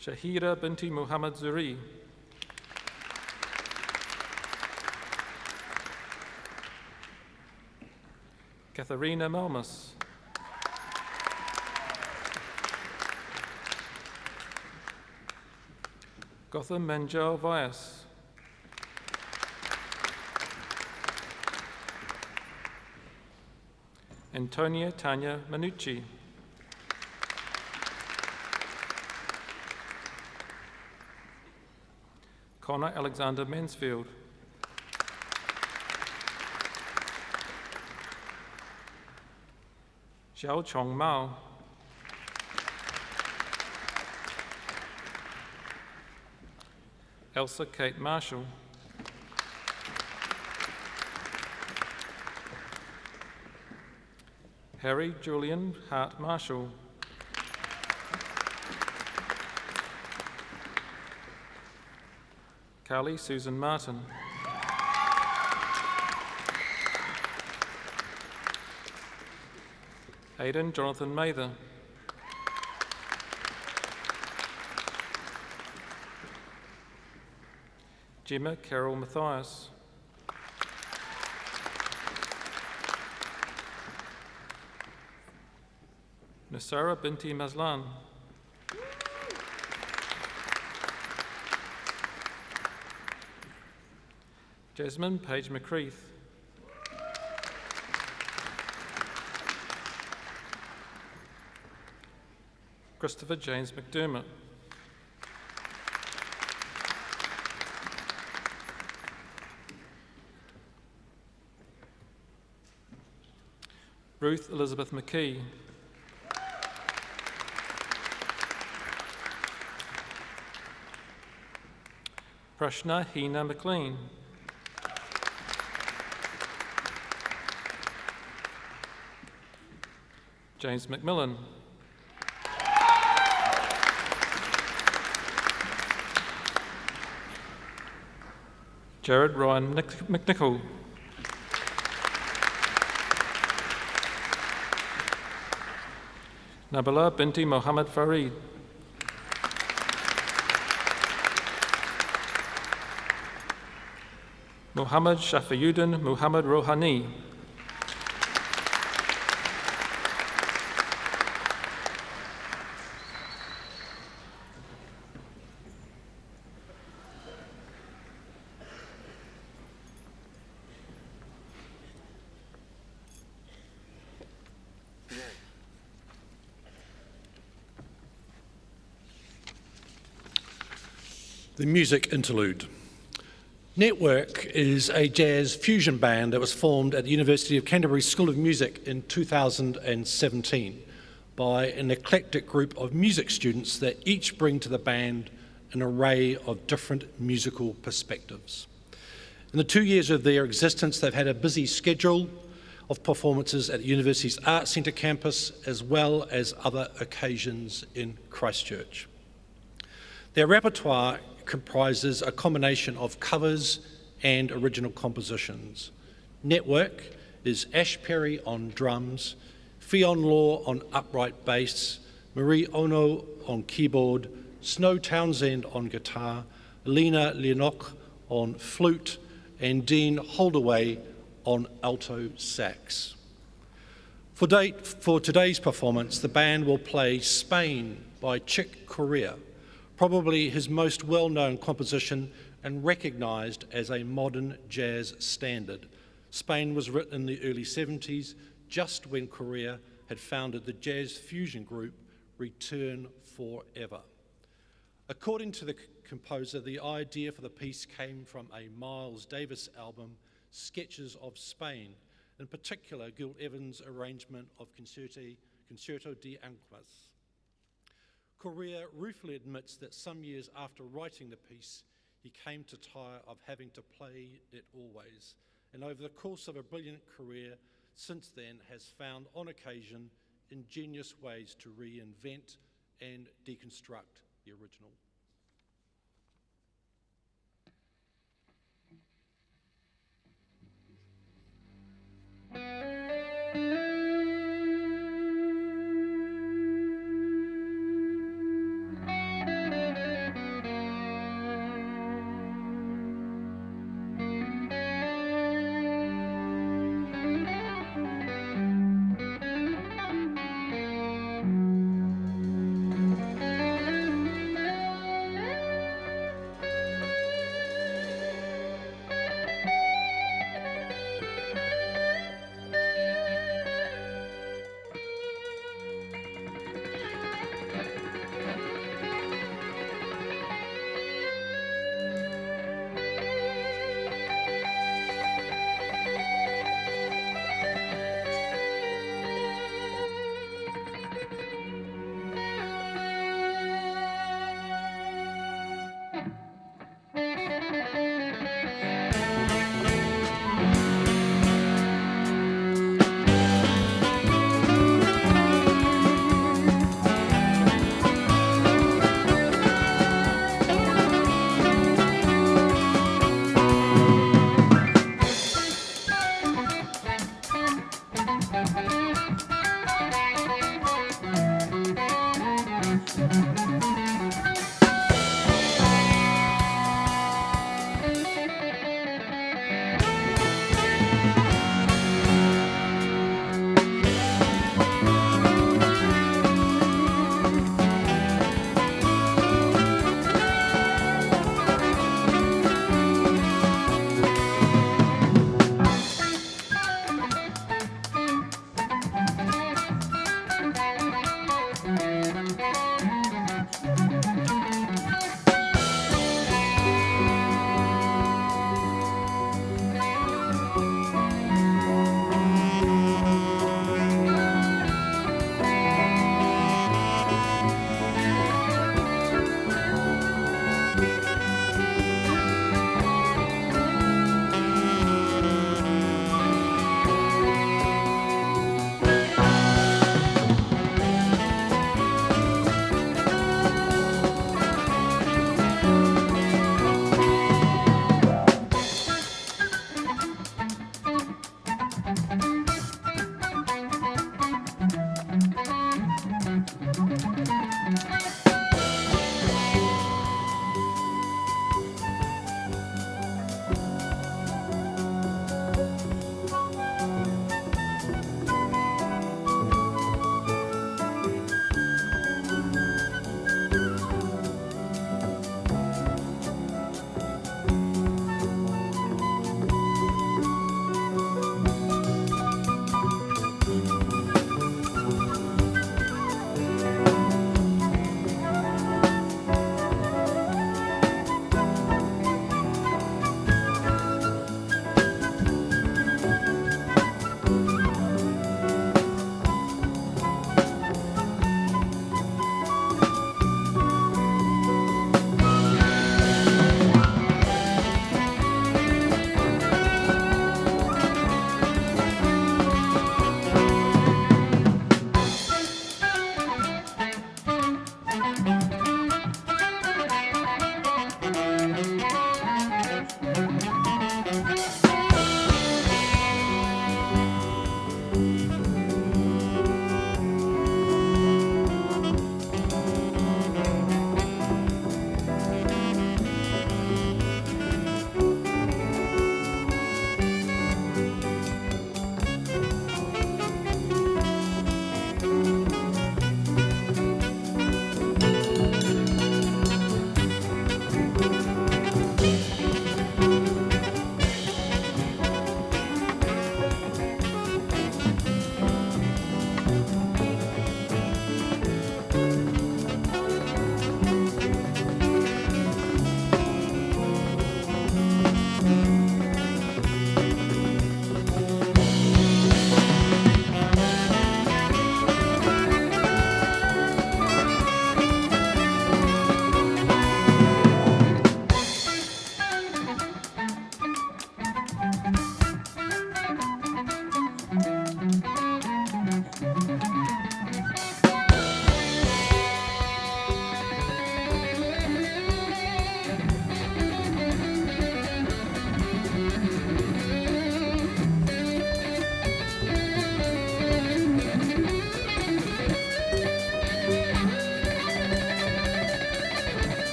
Shahira binti Muhammad Zuri. Katharina Malmus. Gotham Manjal Vyas. Antonia Tanya Manucci. Connor Alexander Mansfield. Xiao Chong Mao. Elsa Kate Marshall. Harry Julian Hart Marshall. Carly Susan Martin. Aidan Jonathan Mather. Gemma Carol Mathias. Nasara binti Mazlan. Jasmine Page McCreath. Christopher James McDermott. Ruth Elizabeth McKee. Prashna Hina McLean. James McMillan. Jared Ryan McNichol. Nabila binti Mohammed Farid. Muhammad Shafiyuddin Muhammad Rohani. The music interlude. Network is a jazz fusion band that was formed at the University of Canterbury School of Music in 2017 by an eclectic group of music students that each bring to the band an array of different musical perspectives. In the 2 years of their existence, they've had a busy schedule of performances at the university's Arts Centre campus, as well as other occasions in Christchurch. Their repertoire comprises a combination of covers and original compositions. Network is Ash Perry on drums, Fionn Law on upright bass, Marie Ono on keyboard, Snow Townsend on guitar, Alina Leonok on flute, and Dean Holdaway on alto sax. For today's performance, the band will play Spain by Chick Corea, probably his most well-known composition and recognised as a modern jazz standard. Spain was written in the early 70s, just when Corea had founded the jazz fusion group Return Forever. According to the composer, the idea for the piece came from a Miles Davis album, Sketches of Spain, in particular Gil Evans' arrangement of Concerto de Anguas. Correa ruefully admits that some years after writing the piece, he came to tire of having to play it always, and over the course of a brilliant career since then has found on occasion ingenious ways to reinvent and deconstruct the original.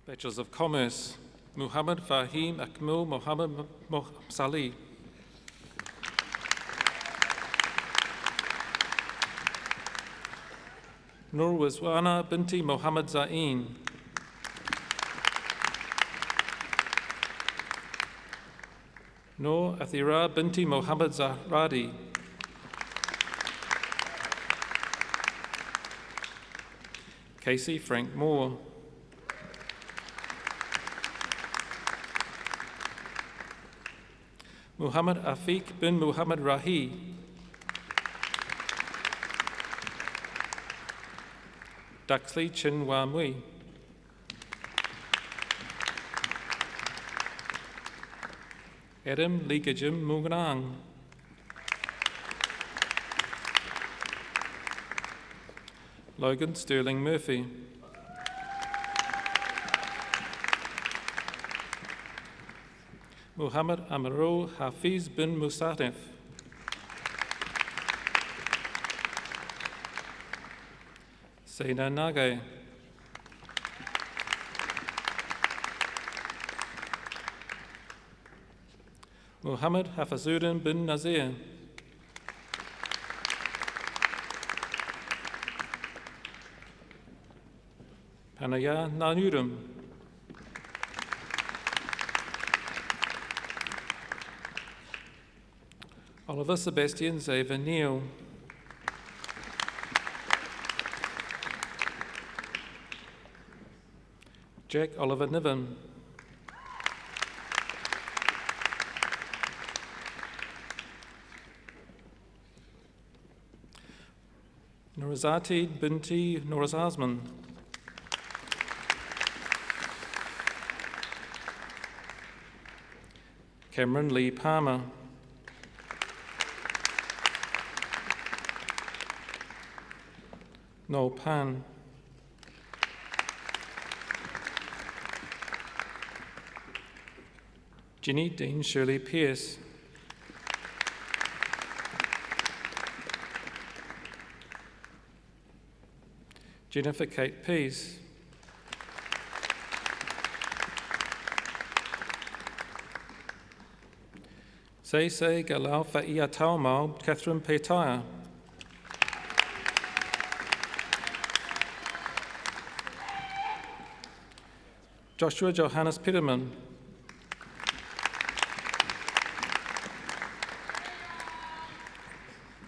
Bachelors of Commerce, Muhammad Fahim Akmul Muhammad Salih. Nur Wazwana binti Muhammad Zain. Nur Athira binti Muhammad Zahradi. Casey Frank Moore. Muhammad Afiq bin Muhammad Rahi. Duxley Chin Wa Mui. Adam Ligajim Mungrang. Logan Sterling Murphy. Muhammad Amarul Hafiz bin Musatef. Sena Nage. Muhammad Hafizuddin bin Nazir. Panaya Nanurum. Oliver Sebastian Xavier Neal. Jack Oliver Niven. Nurazati binti Nurazazman. Cameron Lee Palmer. Noel Pan. Ginny Dean Shirley Pierce. Jennifer Kate Pease. Say Galal Fa'ia Taumau, Catherine Petaya. Joshua Johannes Peterman.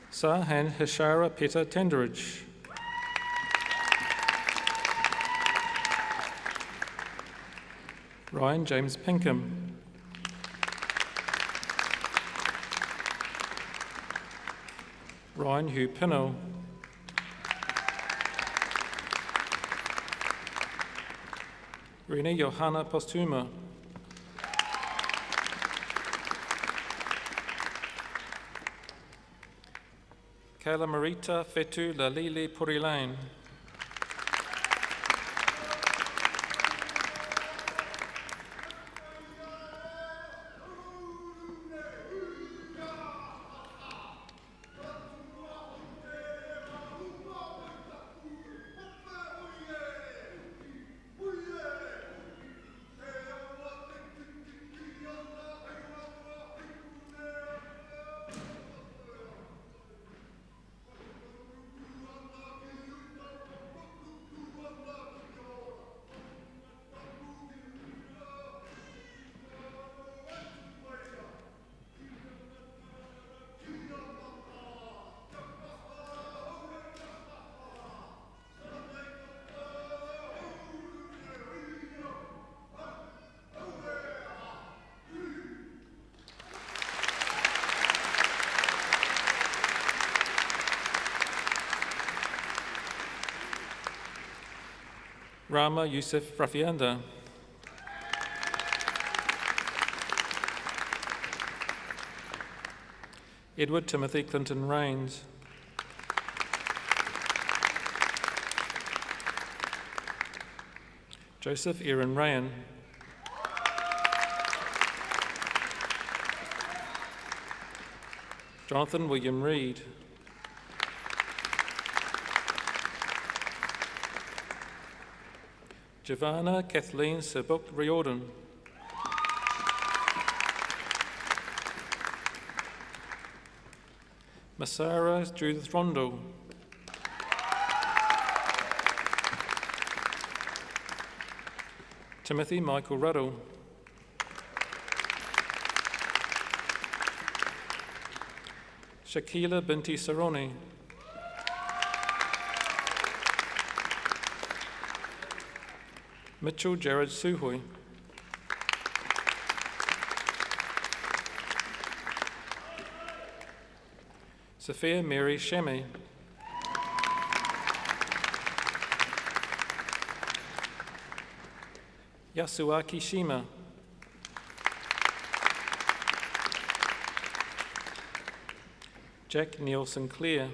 Sahan Hishara Peter Tenderidge. Ryan James Pinkham. Ryan Hugh Pinnell. Rena Johanna Postuma. Kayla Marita Fetu Lalili Purilain. Rama Yusuf Rafianda. Edward Timothy Clinton Rains. Joseph Aaron Rayan. Jonathan William Reed. Giovanna Kathleen Serbuk Riordan. Masara Judith Rondo. Timothy Michael Ruddle. Shakila Binti Saroni. Mitchell Jared Suhoi. Sophia Mary Shame. Yasuaki Shima. Jack Neil Sinclair.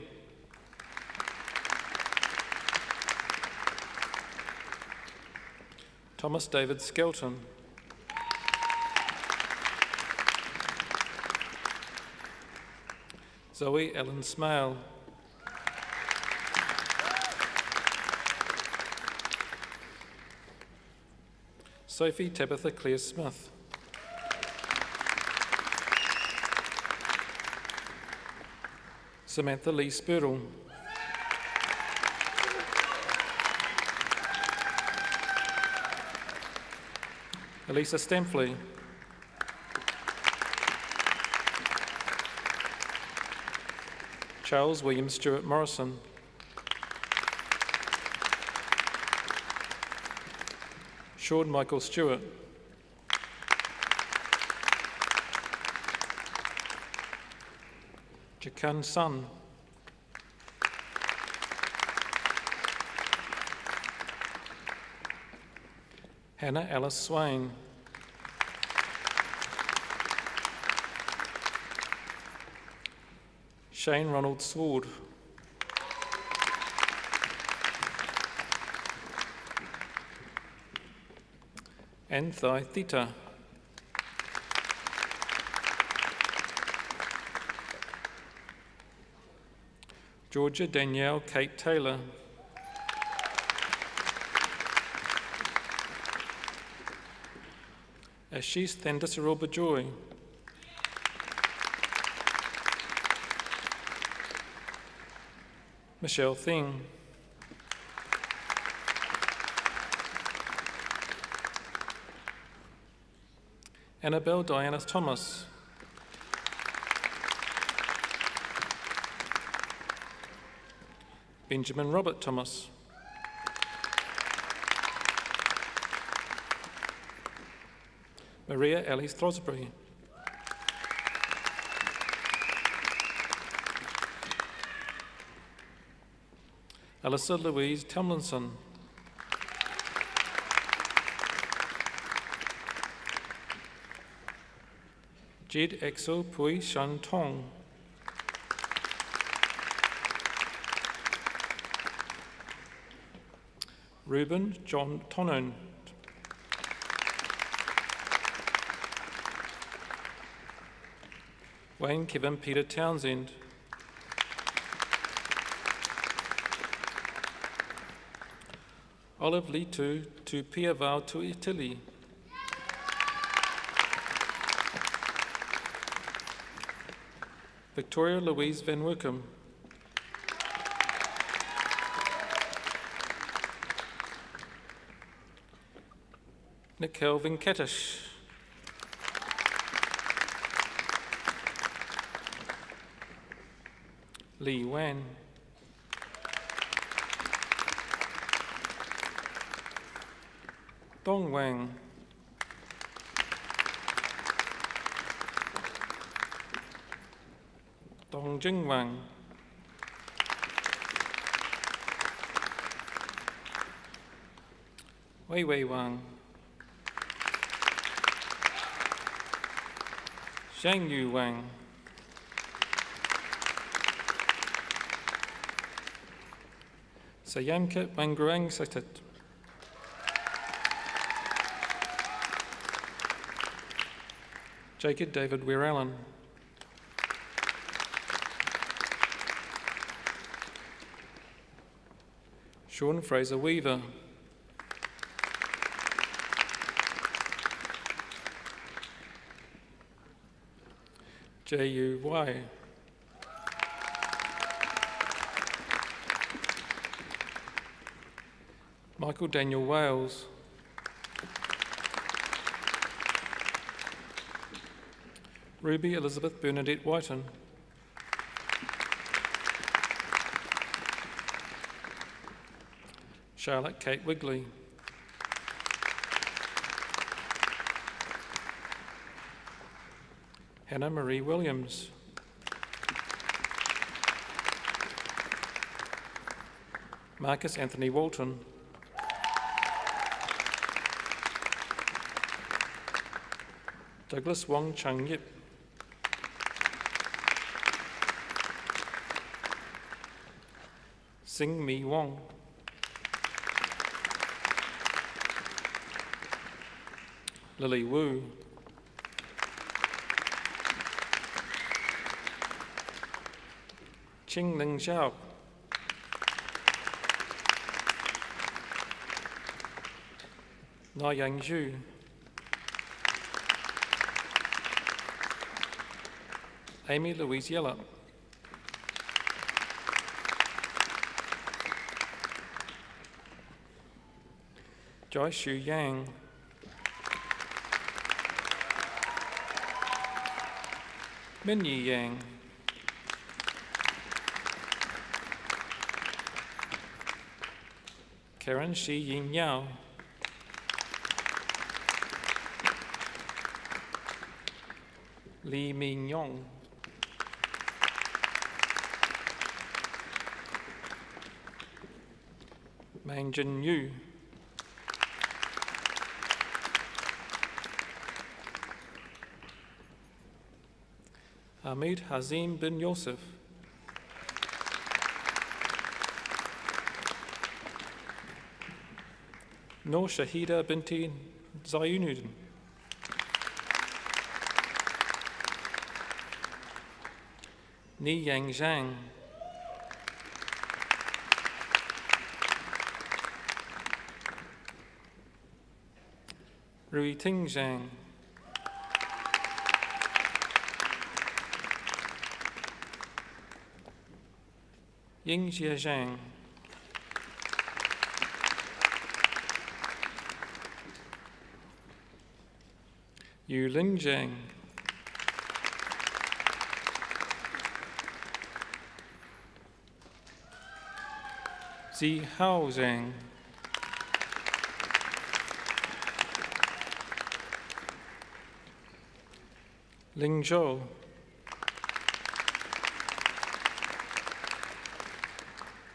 Thomas David Skelton. Zoe Ellen Smale. Sophie Tabitha Claire Smith. Samantha Lee Spurtle. Elisa Stampley. Charles William Stewart Morrison. Sean Michael Stewart. Jakan Sun. Hannah Alice Swain. Shane Ronald Sword. Anthai Thita. Georgia Danielle Kate Taylor. Ashish Thandasaril Bajoy. Michelle Thing. Annabelle Diana Thomas. Benjamin Robert Thomas. Maria Alice Throsbury. Alyssa Louise Tomlinson. Jed Axel Pui Shan Tong. Reuben John Tonon. Wayne Kevin Peter Townsend. Olive Litu tu Piavao to Italy. Victoria Louise Van Wickham. Nikhil Venkatish. Lee Wan. Dong Wang. Dong Jing Wang. Wei Wei Wang. Zhang Yu Wang. Sayamkit Wangruang Satit. Jacob David Weir Allen. Sean Fraser Weaver. J-U-Y. Michael Daniel Wales. Ruby Elizabeth Bernadette Whiten. Charlotte Kate Wigley. Hannah Marie Williams. Marcus Anthony Walton. Douglas Wong Chung Yip. Sing Mi Wong. Lily Wu. Ching Ling Xiao. Na Yang Zhu. Amy Louise Yeller. Joy Shu Yang. Min Yi Yang. Karen Shi Yin Yao. Li Min Yong. Mang Jin Yu. Hamid Hazim bin Yosef. Noor Shahida binti Zayunuddin. Ni Yang Zhang. Rui Ting Zhang. Ying Jie Zhang. Yu Ling Zhang. Zi Hao Zhang. Ling Zhou.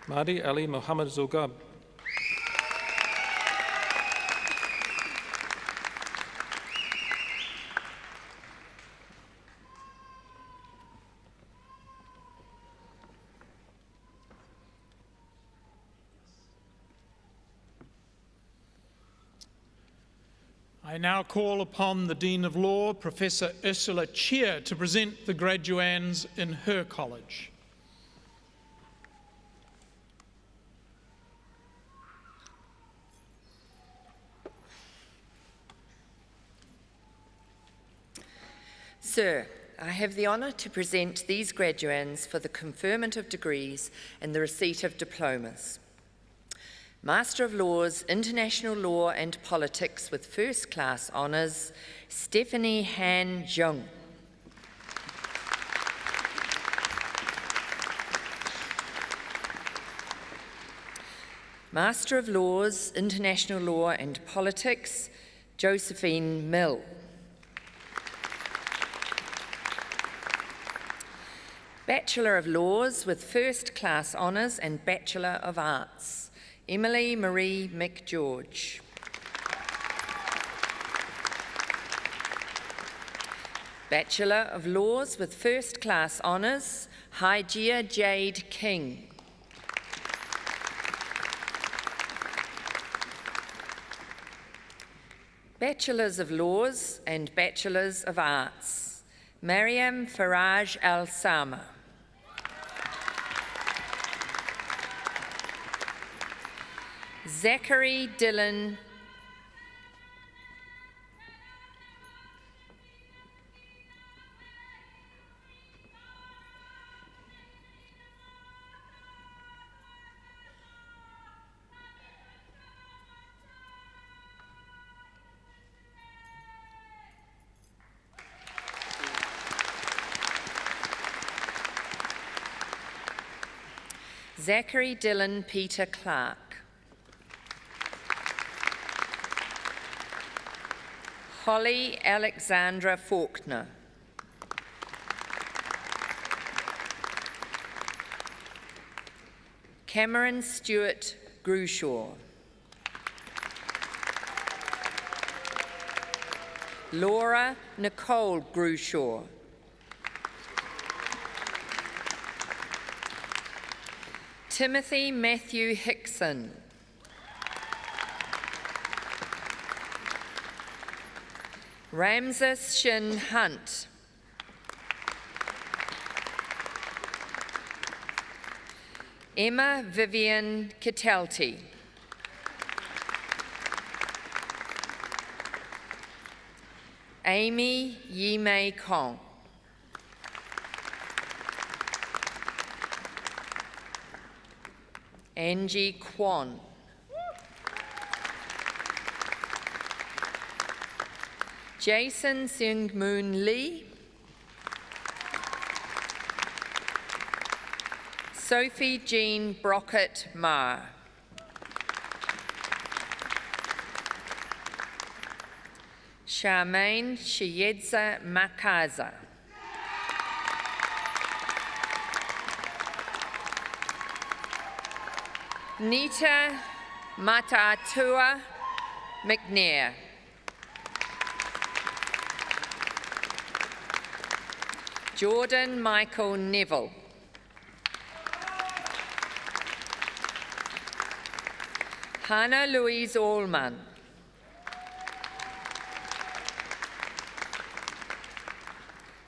Mahdi Ali Muhammad Zogab. I now call upon the Dean of Law, Professor Ursula Cheer, to present the graduands in her college. Sir, I have the honour to present these graduands for the conferment of degrees and the receipt of diplomas. Master of Laws, International Law and Politics with First Class Honours, Stephanie Han Jung. Master of Laws, International Law and Politics, Josephine Mill. Bachelor of Laws with First Class Honours and Bachelor of Arts, Emily Marie McGeorge. Bachelor of Laws with First Class Honours, Hygieia Jade King. Bachelors of Laws and Bachelors of Arts, Mariam Faraj Al-Sama. Zachary Dillon Zachary Dylan Peter Clark. Holly Alexandra Faulkner. Cameron Stewart Grushaw. Laura Nicole Grushaw. Timothy Matthew Hickson. Ramses Shin Hunt. Emma Vivian Kitelty. Amy Yimei Kong. Angie Kwan. Jason Seung-moon Lee. Sophie Jean Brockett Ma. Charmaine Shiyedza Makaza. Nita Mataatua McNair. Jordan Michael Neville. Hannah Louise Allman.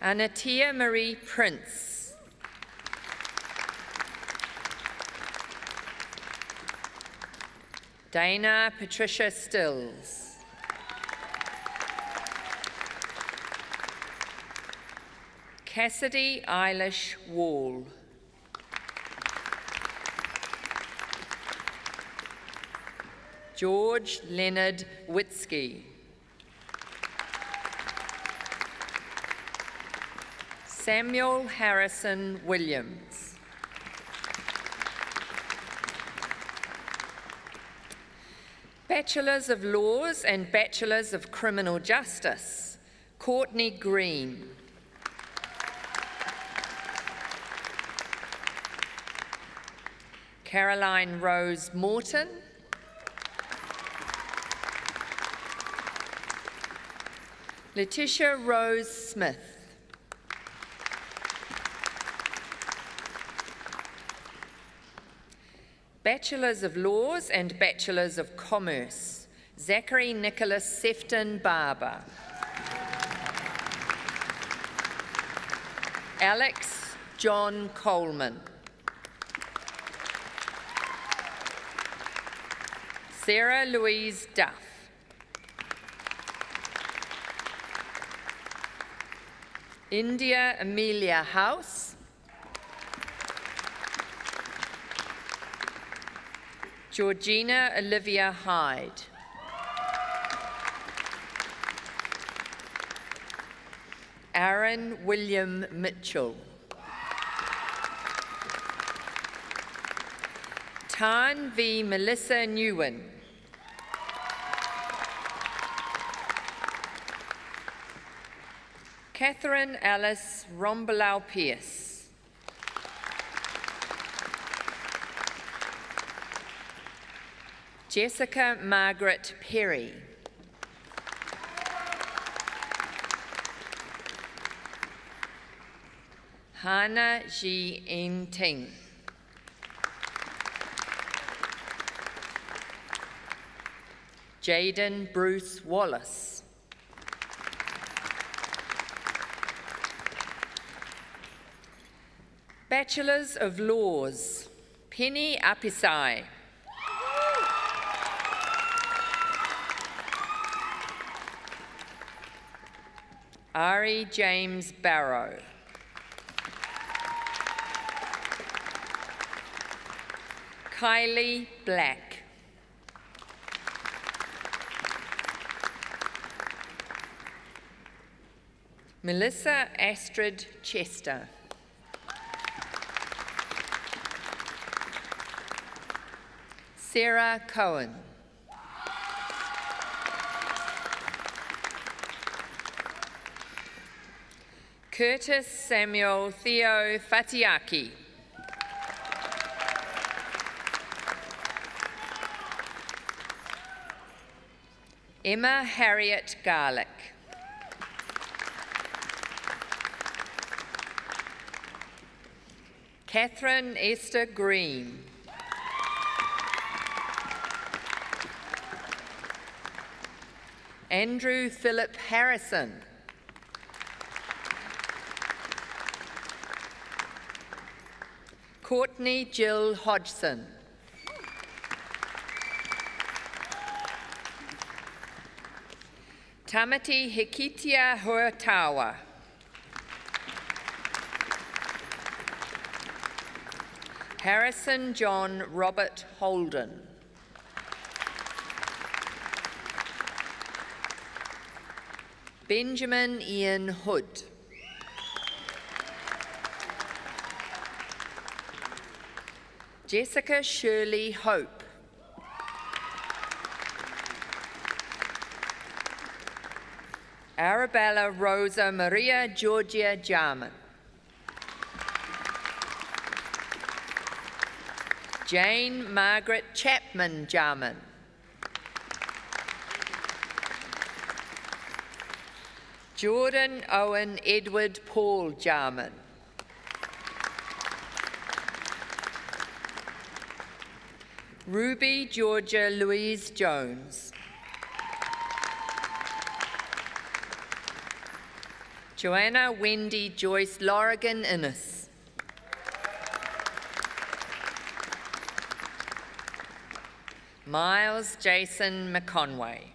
Anatia Marie Prince. Dana Patricia Stills. Cassidy Eilish Wall. George Leonard Witzke. Samuel Harrison Williams. Bachelors of Laws and Bachelors of Criminal Justice, Courtney Green. Caroline Rose Morton. Letitia Rose Smith. Bachelors of Laws and Bachelors of Commerce, Zachary Nicholas Sefton Barber. Alex John Coleman. Sarah Louise Duff. India Amelia House. Georgina Olivia Hyde. Aaron William Mitchell. Tan V. Melissa Newen. Catherine Alice Rombelau Pierce. Jessica Margaret Perry. Hana Ji En Ting. Jaden Bruce Wallace. Bachelors of Laws, Penny Apisai. Ari James Barrow. Kylie Black. Melissa Astrid Chester. Sarah Cohen. Curtis Samuel Theo Fatiaki. Emma Harriet Garlick. Catherine Esther Green. Andrew Philip Harrison. Courtney Jill Hodgson. Tamati Hikitia Huatawa. Harrison John Robert Holden. Benjamin Ian Hood. Jessica Shirley Hope. Arabella Rosa Maria Georgia Jarman. Jane Margaret Chapman Jarman. Jordan Owen Edward Paul Jarman. Ruby Georgia Louise Jones. Joanna Wendy Joyce Lorigan Innes. Miles Jason McConway.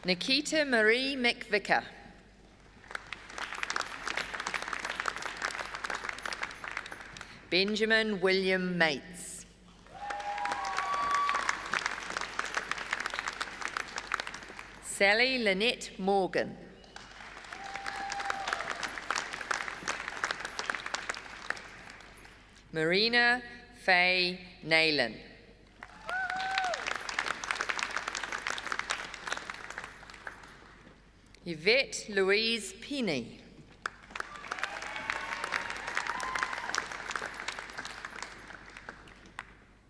Nikita Marie McVicker. Benjamin William Mates. Sally Lynette Morgan. Marina Faye Nayland. Yvette Louise Pini.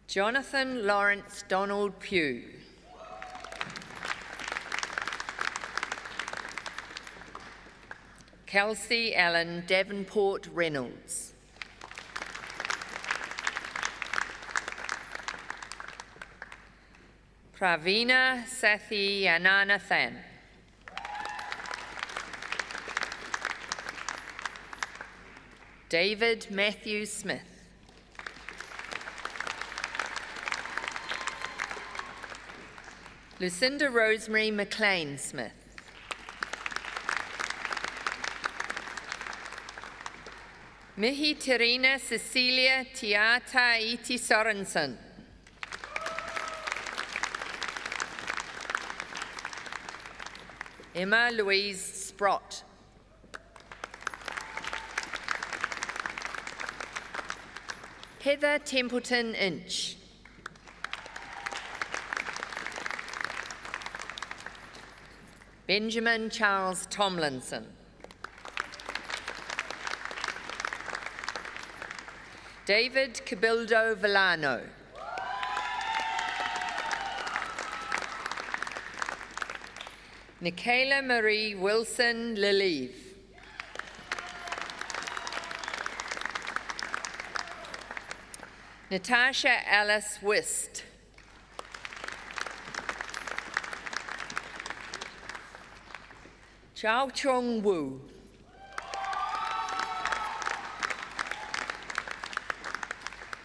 Jonathan Lawrence Donald Pugh. Kelsey Allen Davenport Reynolds. Pravina Sathi Ananathan. David Matthew Smith. Lucinda Rosemary McLean Smith. Mihi Terina Cecilia Tiata Iti Sorensen. Emma Louise Sprott. Heather Templeton Inch. Benjamin Charles Tomlinson. David Cabildo Villano. Michaela Marie Wilson Lilieve. Natasha Alice Wist. Chao Chung Wu.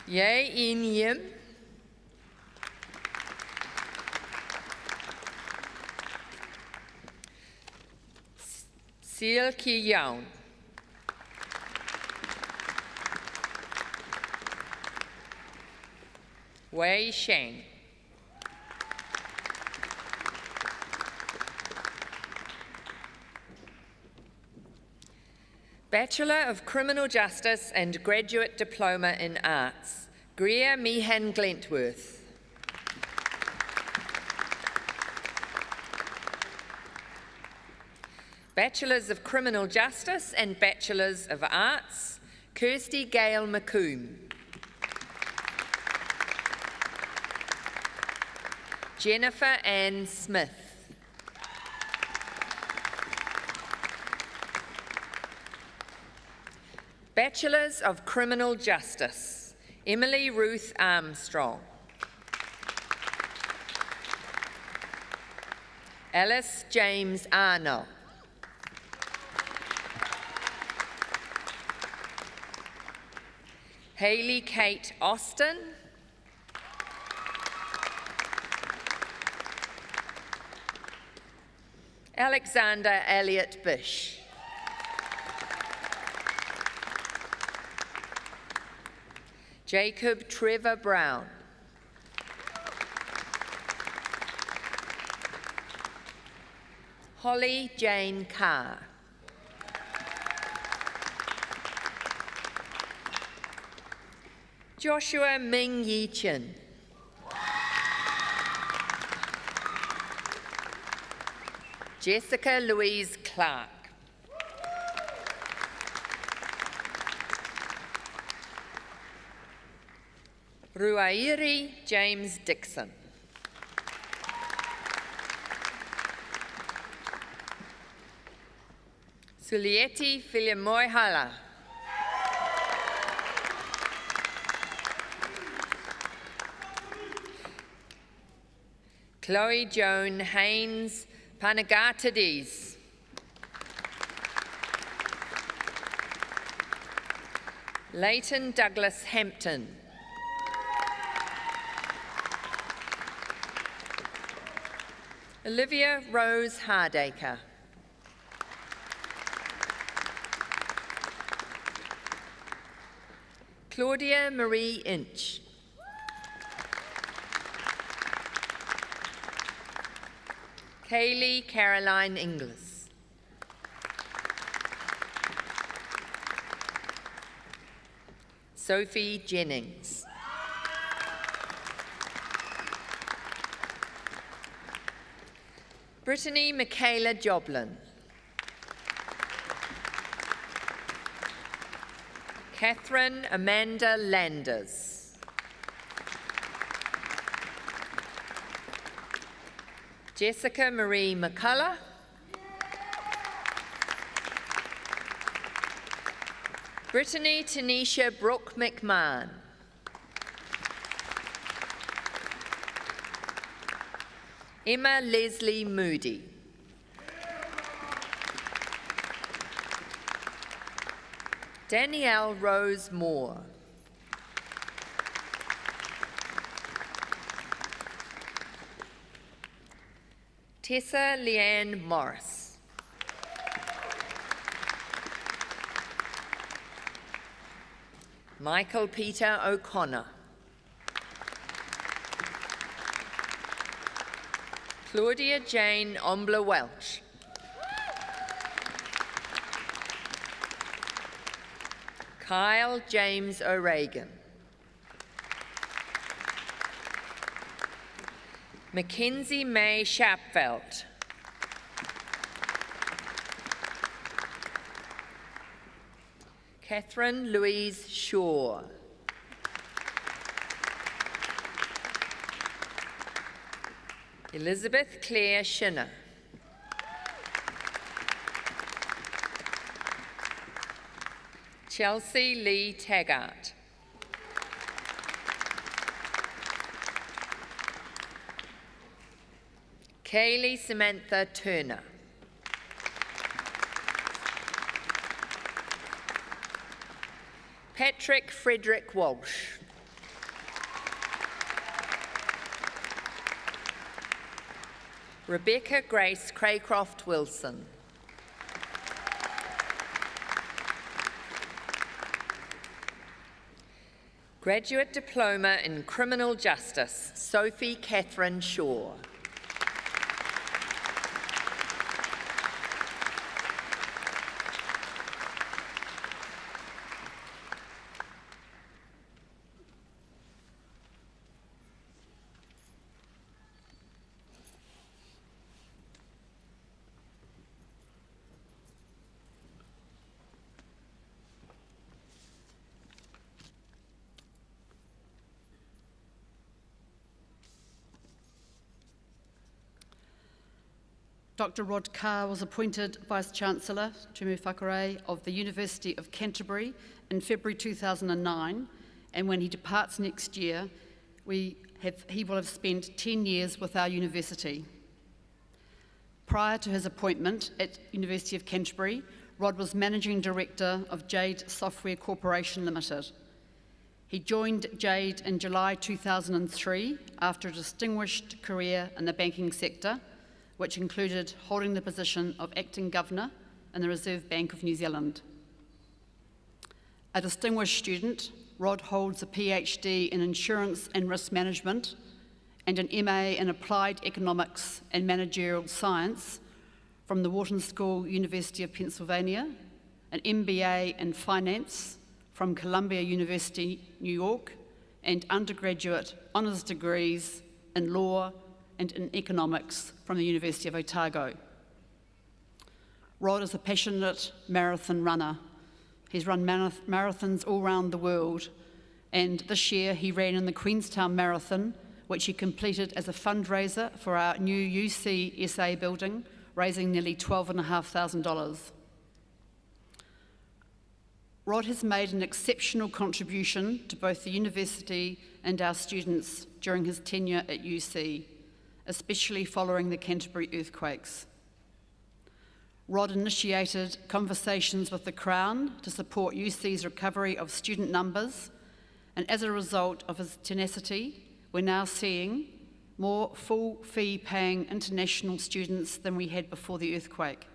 Ye In Yim. Seal Ki Yaun. Wei Sheng. Bachelor of Criminal Justice and Graduate Diploma in Arts, Greer Meehan Glentworth. Bachelors of Criminal Justice and Bachelors of Arts, Kirsty Gale McComb. Jennifer Ann Smith. Bachelors of Criminal Justice, Emily Ruth Armstrong. Alice James Arnold. Hayley Kate Austin. Alexander Elliott Bish. Jacob Trevor Brown. Holly Jane Carr. Joshua Ming Yi Chin. Jessica Louise Clark. Ruairi James Dixon. Sulieti Filiamoihala. Chloe Joan Haynes Panagatides. Leighton Douglas Hampton. Olivia Rose Hardacre. Claudia Marie Inch. Kaylee Caroline Inglis. Sophie Jennings. Brittany Michaela Joblin. Catherine Amanda Landers. Jessica Marie McCullough. Brittany Tanisha Brooke McMahon. Emma Leslie Moody. Danielle Rose Moore. Tessa Leanne Morris. Michael Peter O'Connor. Claudia Jane Ombler Welch. Kyle James O'Regan. Mackenzie May Sharpfeld. Catherine Louise Shaw. Elizabeth Claire Shinner. Chelsea Lee Taggart. Kaylee Samantha Turner. Patrick Frederick Walsh. Rebecca Grace Craycroft Wilson. Graduate Diploma in Criminal Justice, Sophie Catherine Shaw. Dr. Rod Carr was appointed Vice-Chancellor, Tumu Whakarei, of the University of Canterbury in February 2009, and when he departs next year, he will have spent 10 years with our university. Prior to his appointment at University of Canterbury, Rod was Managing Director of Jade Software Corporation Limited. He joined Jade in July 2003 after a distinguished career in the banking sector, which included holding the position of Acting Governor in the Reserve Bank of New Zealand. A distinguished student, Rod holds a PhD in Insurance and Risk Management and an MA in Applied Economics and Managerial Science from the Wharton School, University of Pennsylvania, an MBA in Finance from Columbia University, New York, and undergraduate honours degrees in Law and in Economics from the University of Otago. Rod is a passionate marathon runner. He's run marathons all around the world, and this year he ran in the Queenstown Marathon, which he completed as a fundraiser for our new UCSA building, raising nearly $12,500. Rod has made an exceptional contribution to both the university and our students during his tenure at UC, especially following the Canterbury earthquakes. Rod initiated conversations with the Crown to support UC's recovery of student numbers, and as a result of his tenacity, we're now seeing more full fee paying international students than we had before the earthquake,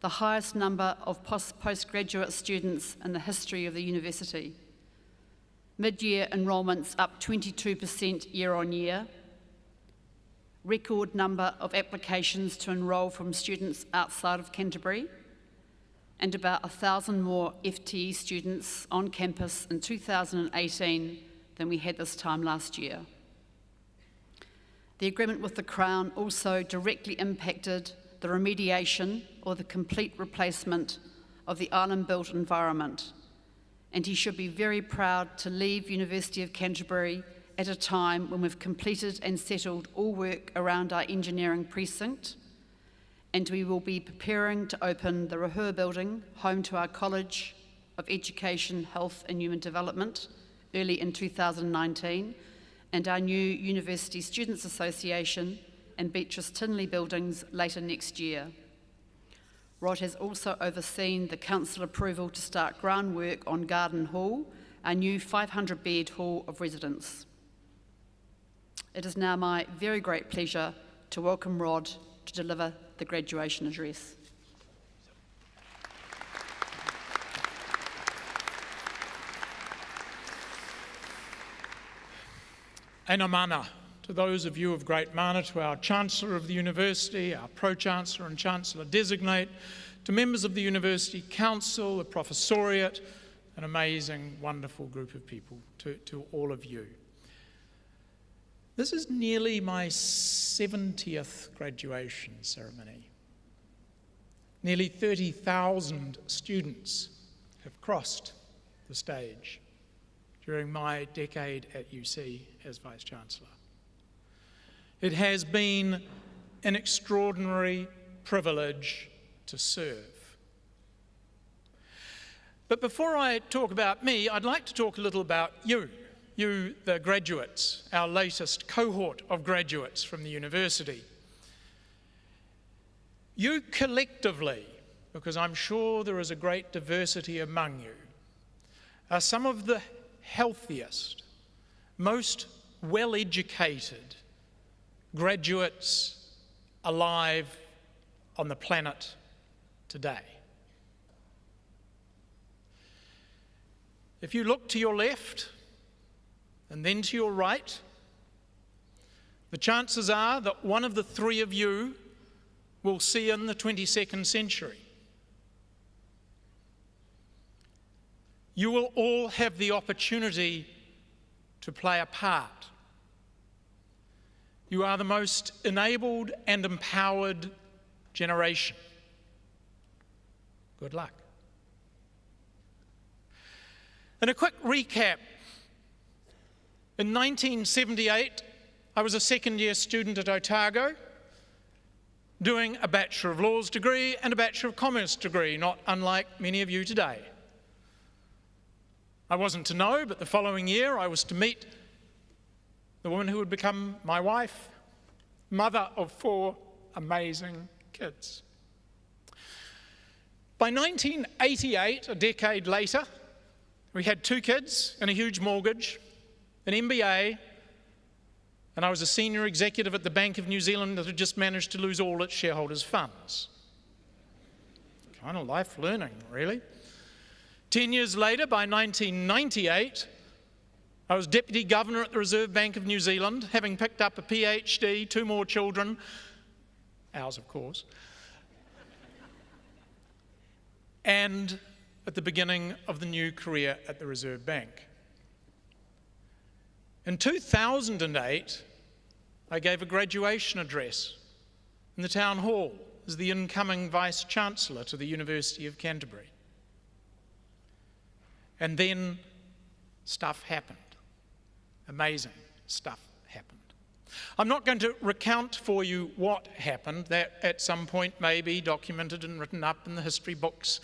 the highest number of postgraduate students in the history of the university. Mid-year enrolments up 22% year on year, record number of applications to enrol from students outside of Canterbury, and about 1,000 more FTE students on campus in 2018 than we had this time last year. The agreement with the Crown also directly impacted the remediation or the complete replacement of the island-built environment, and he should be very proud to leave University of Canterbury at a time when we've completed and settled all work around our engineering precinct, and we will be preparing to open the Rahur building, home to our College of Education, Health and Human Development, early in 2019, and our new University Students Association and Beatrice Tinley buildings later next year. Rod has also overseen the council approval to start groundwork on Garden Hall, our new 500-bed hall of residence. It is now my very great pleasure to welcome Rod to deliver the graduation address. Ena mana to those of you of great mana, to our Chancellor of the University, our Pro-Chancellor and Chancellor-designate, to members of the University Council, the Professoriate, an amazing, wonderful group of people, to all of you. This is nearly my 70th graduation ceremony. Nearly 30,000 students have crossed the stage during my decade at UC as Vice-Chancellor. It has been an extraordinary privilege to serve. But before I talk about me, I'd like to talk a little about you, the graduates, our latest cohort of graduates from the university. You collectively, because I'm sure there is a great diversity among you, are some of the healthiest, most well-educated graduates alive on the planet today. If you look to your left and then to your right, the chances are that one of the three of you will see in the 22nd century. You will all have the opportunity to play a part. You are the most enabled and empowered generation. Good luck. And a quick recap. In 1978, I was a second-year student at Otago. doing a Bachelor of Laws degree and a Bachelor of Commerce degree, not unlike many of you today. I wasn't to know, but the following year I was to meet the woman who would become my wife, mother of 4 amazing kids. By 1988, a decade later, we had 2 kids and a huge mortgage, an MBA, and I was a senior executive at the Bank of New Zealand that had just managed to lose all its shareholders' funds. Kind of life learning, really. 10 years later, by 1998, I was Deputy Governor at the Reserve Bank of New Zealand, having picked up a PhD, 2 more children, ours of course, and at the beginning of the new career at the Reserve Bank. In 2008, I gave a graduation address in the town hall as the incoming Vice-Chancellor to the University of Canterbury. And then stuff happened. Amazing stuff happened. I'm not going to recount for you what happened. That at some point may be documented and written up in the history books.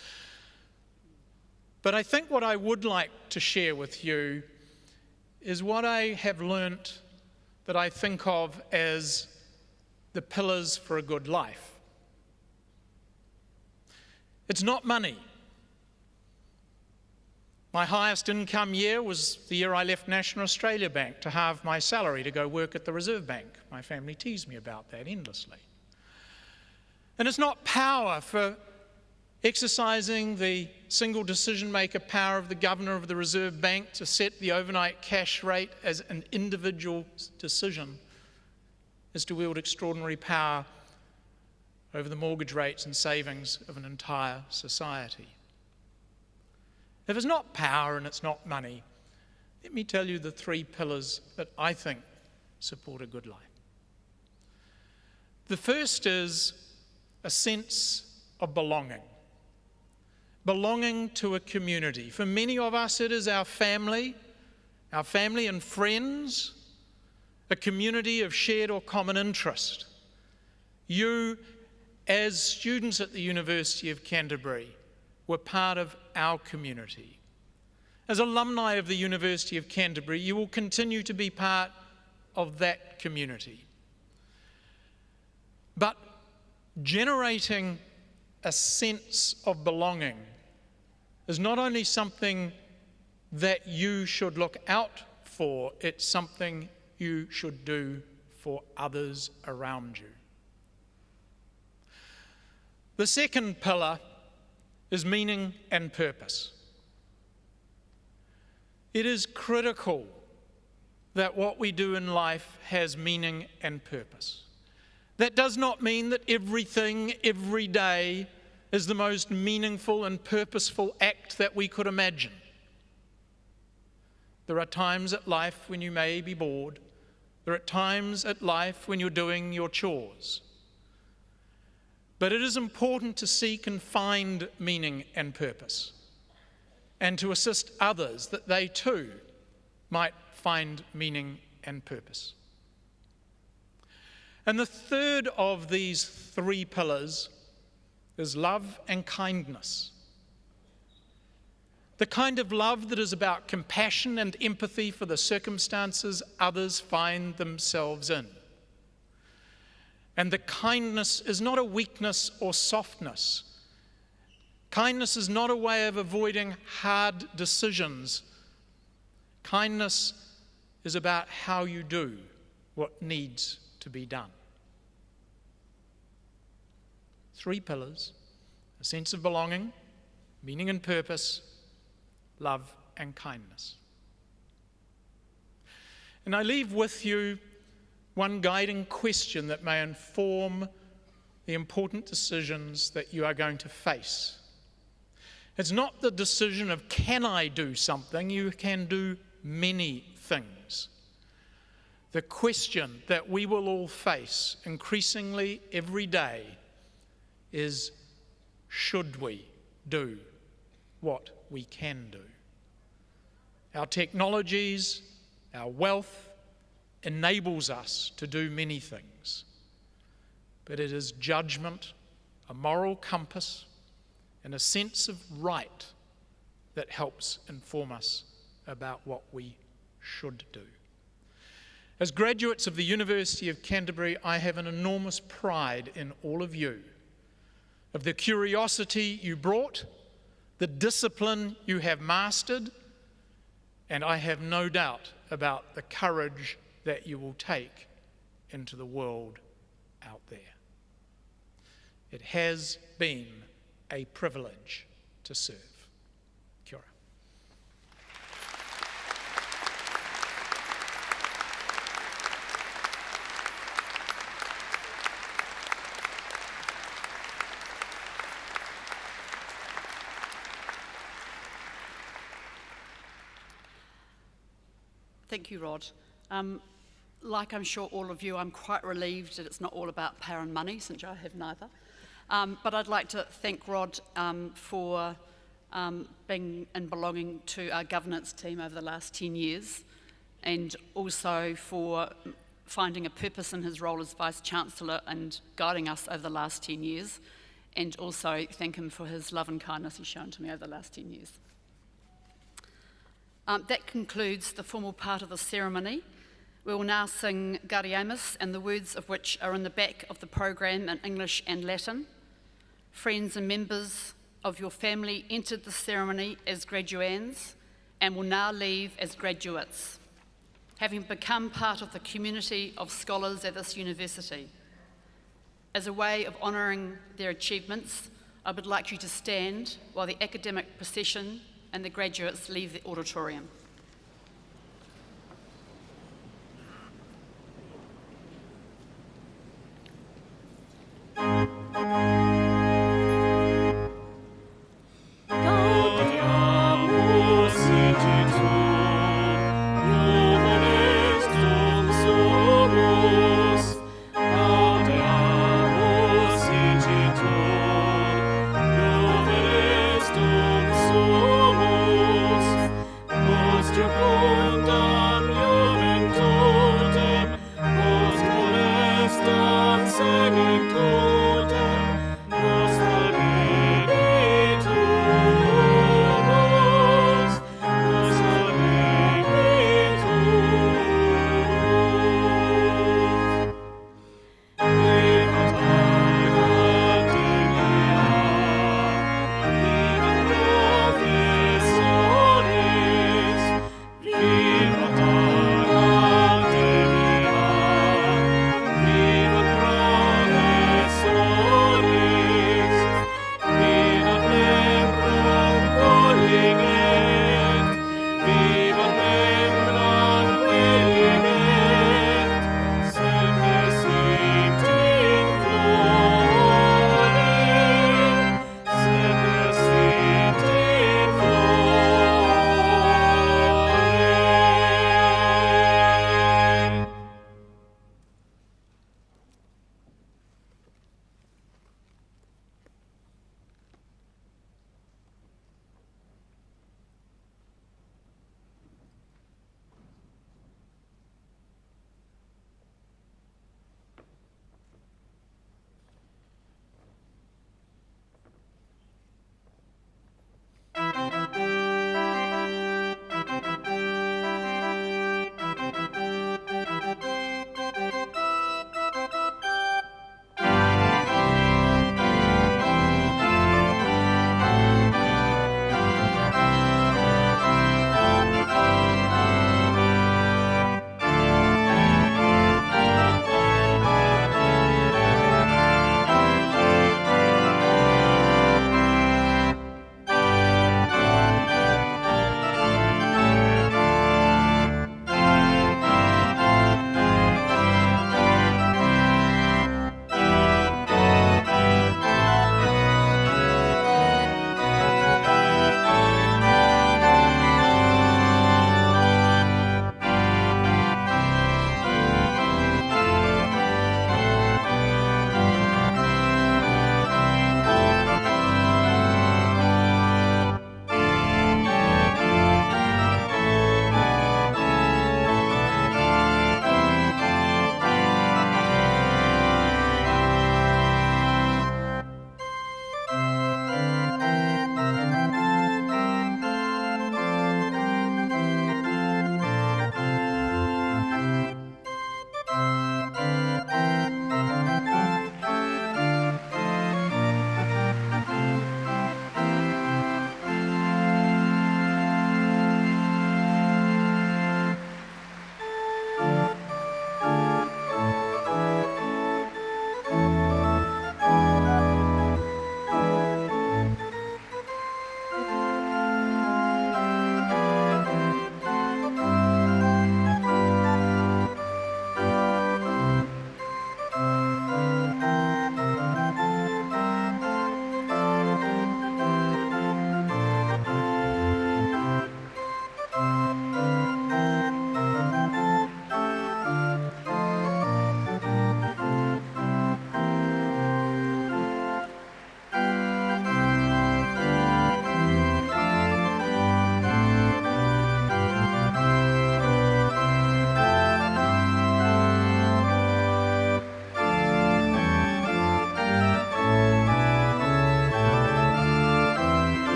But I think what I would like to share with you is what I have learnt that I think of as the pillars for a good life. It's not money. My highest income year was the year I left National Australia Bank to halve my salary to go work at the Reserve Bank. My family teased me about that endlessly. And it's not power for exercising the single decision-maker power of the Governor of the Reserve Bank to set the overnight cash rate as an individual decision is to wield extraordinary power over the mortgage rates and savings of an entire society. If it's not power and it's not money, let me tell you the 3 pillars that I think support a good life. The first is a sense of belonging. Belonging to a community. For many of us, it is our family and friends, a community of shared or common interest. You, as students at the University of Canterbury, were part of our community. As alumni of the University of Canterbury, you will continue to be part of that community. But generating a sense of belonging is not only something that you should look out for, it's something you should do for others around you. The second pillar is meaning and purpose. It is critical that what we do in life has meaning and purpose. That does not mean that everything, every day, is the most meaningful and purposeful act that we could imagine. There are times at life when you may be bored. There are times at life when you're doing your chores. But it is important to seek and find meaning and purpose, and to assist others that they too might find meaning and purpose. And the third of these 3 pillars is love and kindness. The kind of love that is about compassion and empathy for the circumstances others find themselves in. And the kindness is not a weakness or softness. Kindness is not a way of avoiding hard decisions. Kindness is about how you do what needs to be done. 3 pillars: a sense of belonging, meaning and purpose, love and kindness. And I leave with you one guiding question that may inform the important decisions that you are going to face. It's not the decision of can I do something, you can do many things. The question that we will all face increasingly every day is, should we do what we can do? Our technologies, our wealth enables us to do many things. but it is judgment, a moral compass, and a sense of right that helps inform us about what we should do. As graduates of the University of Canterbury, I have an enormous pride in all of you, of the curiosity you brought, the discipline you have mastered, and I have no doubt about the courage that you will take into the world out there. It has been a privilege to serve. Kia ora. Thank you, Rod. Like I'm sure all of you, I'm quite relieved that it's not all about power and money, since I have neither. But I'd like to thank Rod for being and belonging to our governance team over the last 10 years, and also for finding a purpose in his role as Vice-Chancellor and guiding us over the last 10 years, and also thank him for his love and kindness he's shown to me over the last 10 years. That concludes the formal part of the ceremony. We will now sing Gaudeamus, and the words of which are in the back of the program in English and Latin. Friends and members of your family entered the ceremony as graduands and will now leave as graduates, having become part of the community of scholars at this university. As a way of honouring their achievements, I would like you to stand while the academic procession and the graduates leave the auditorium.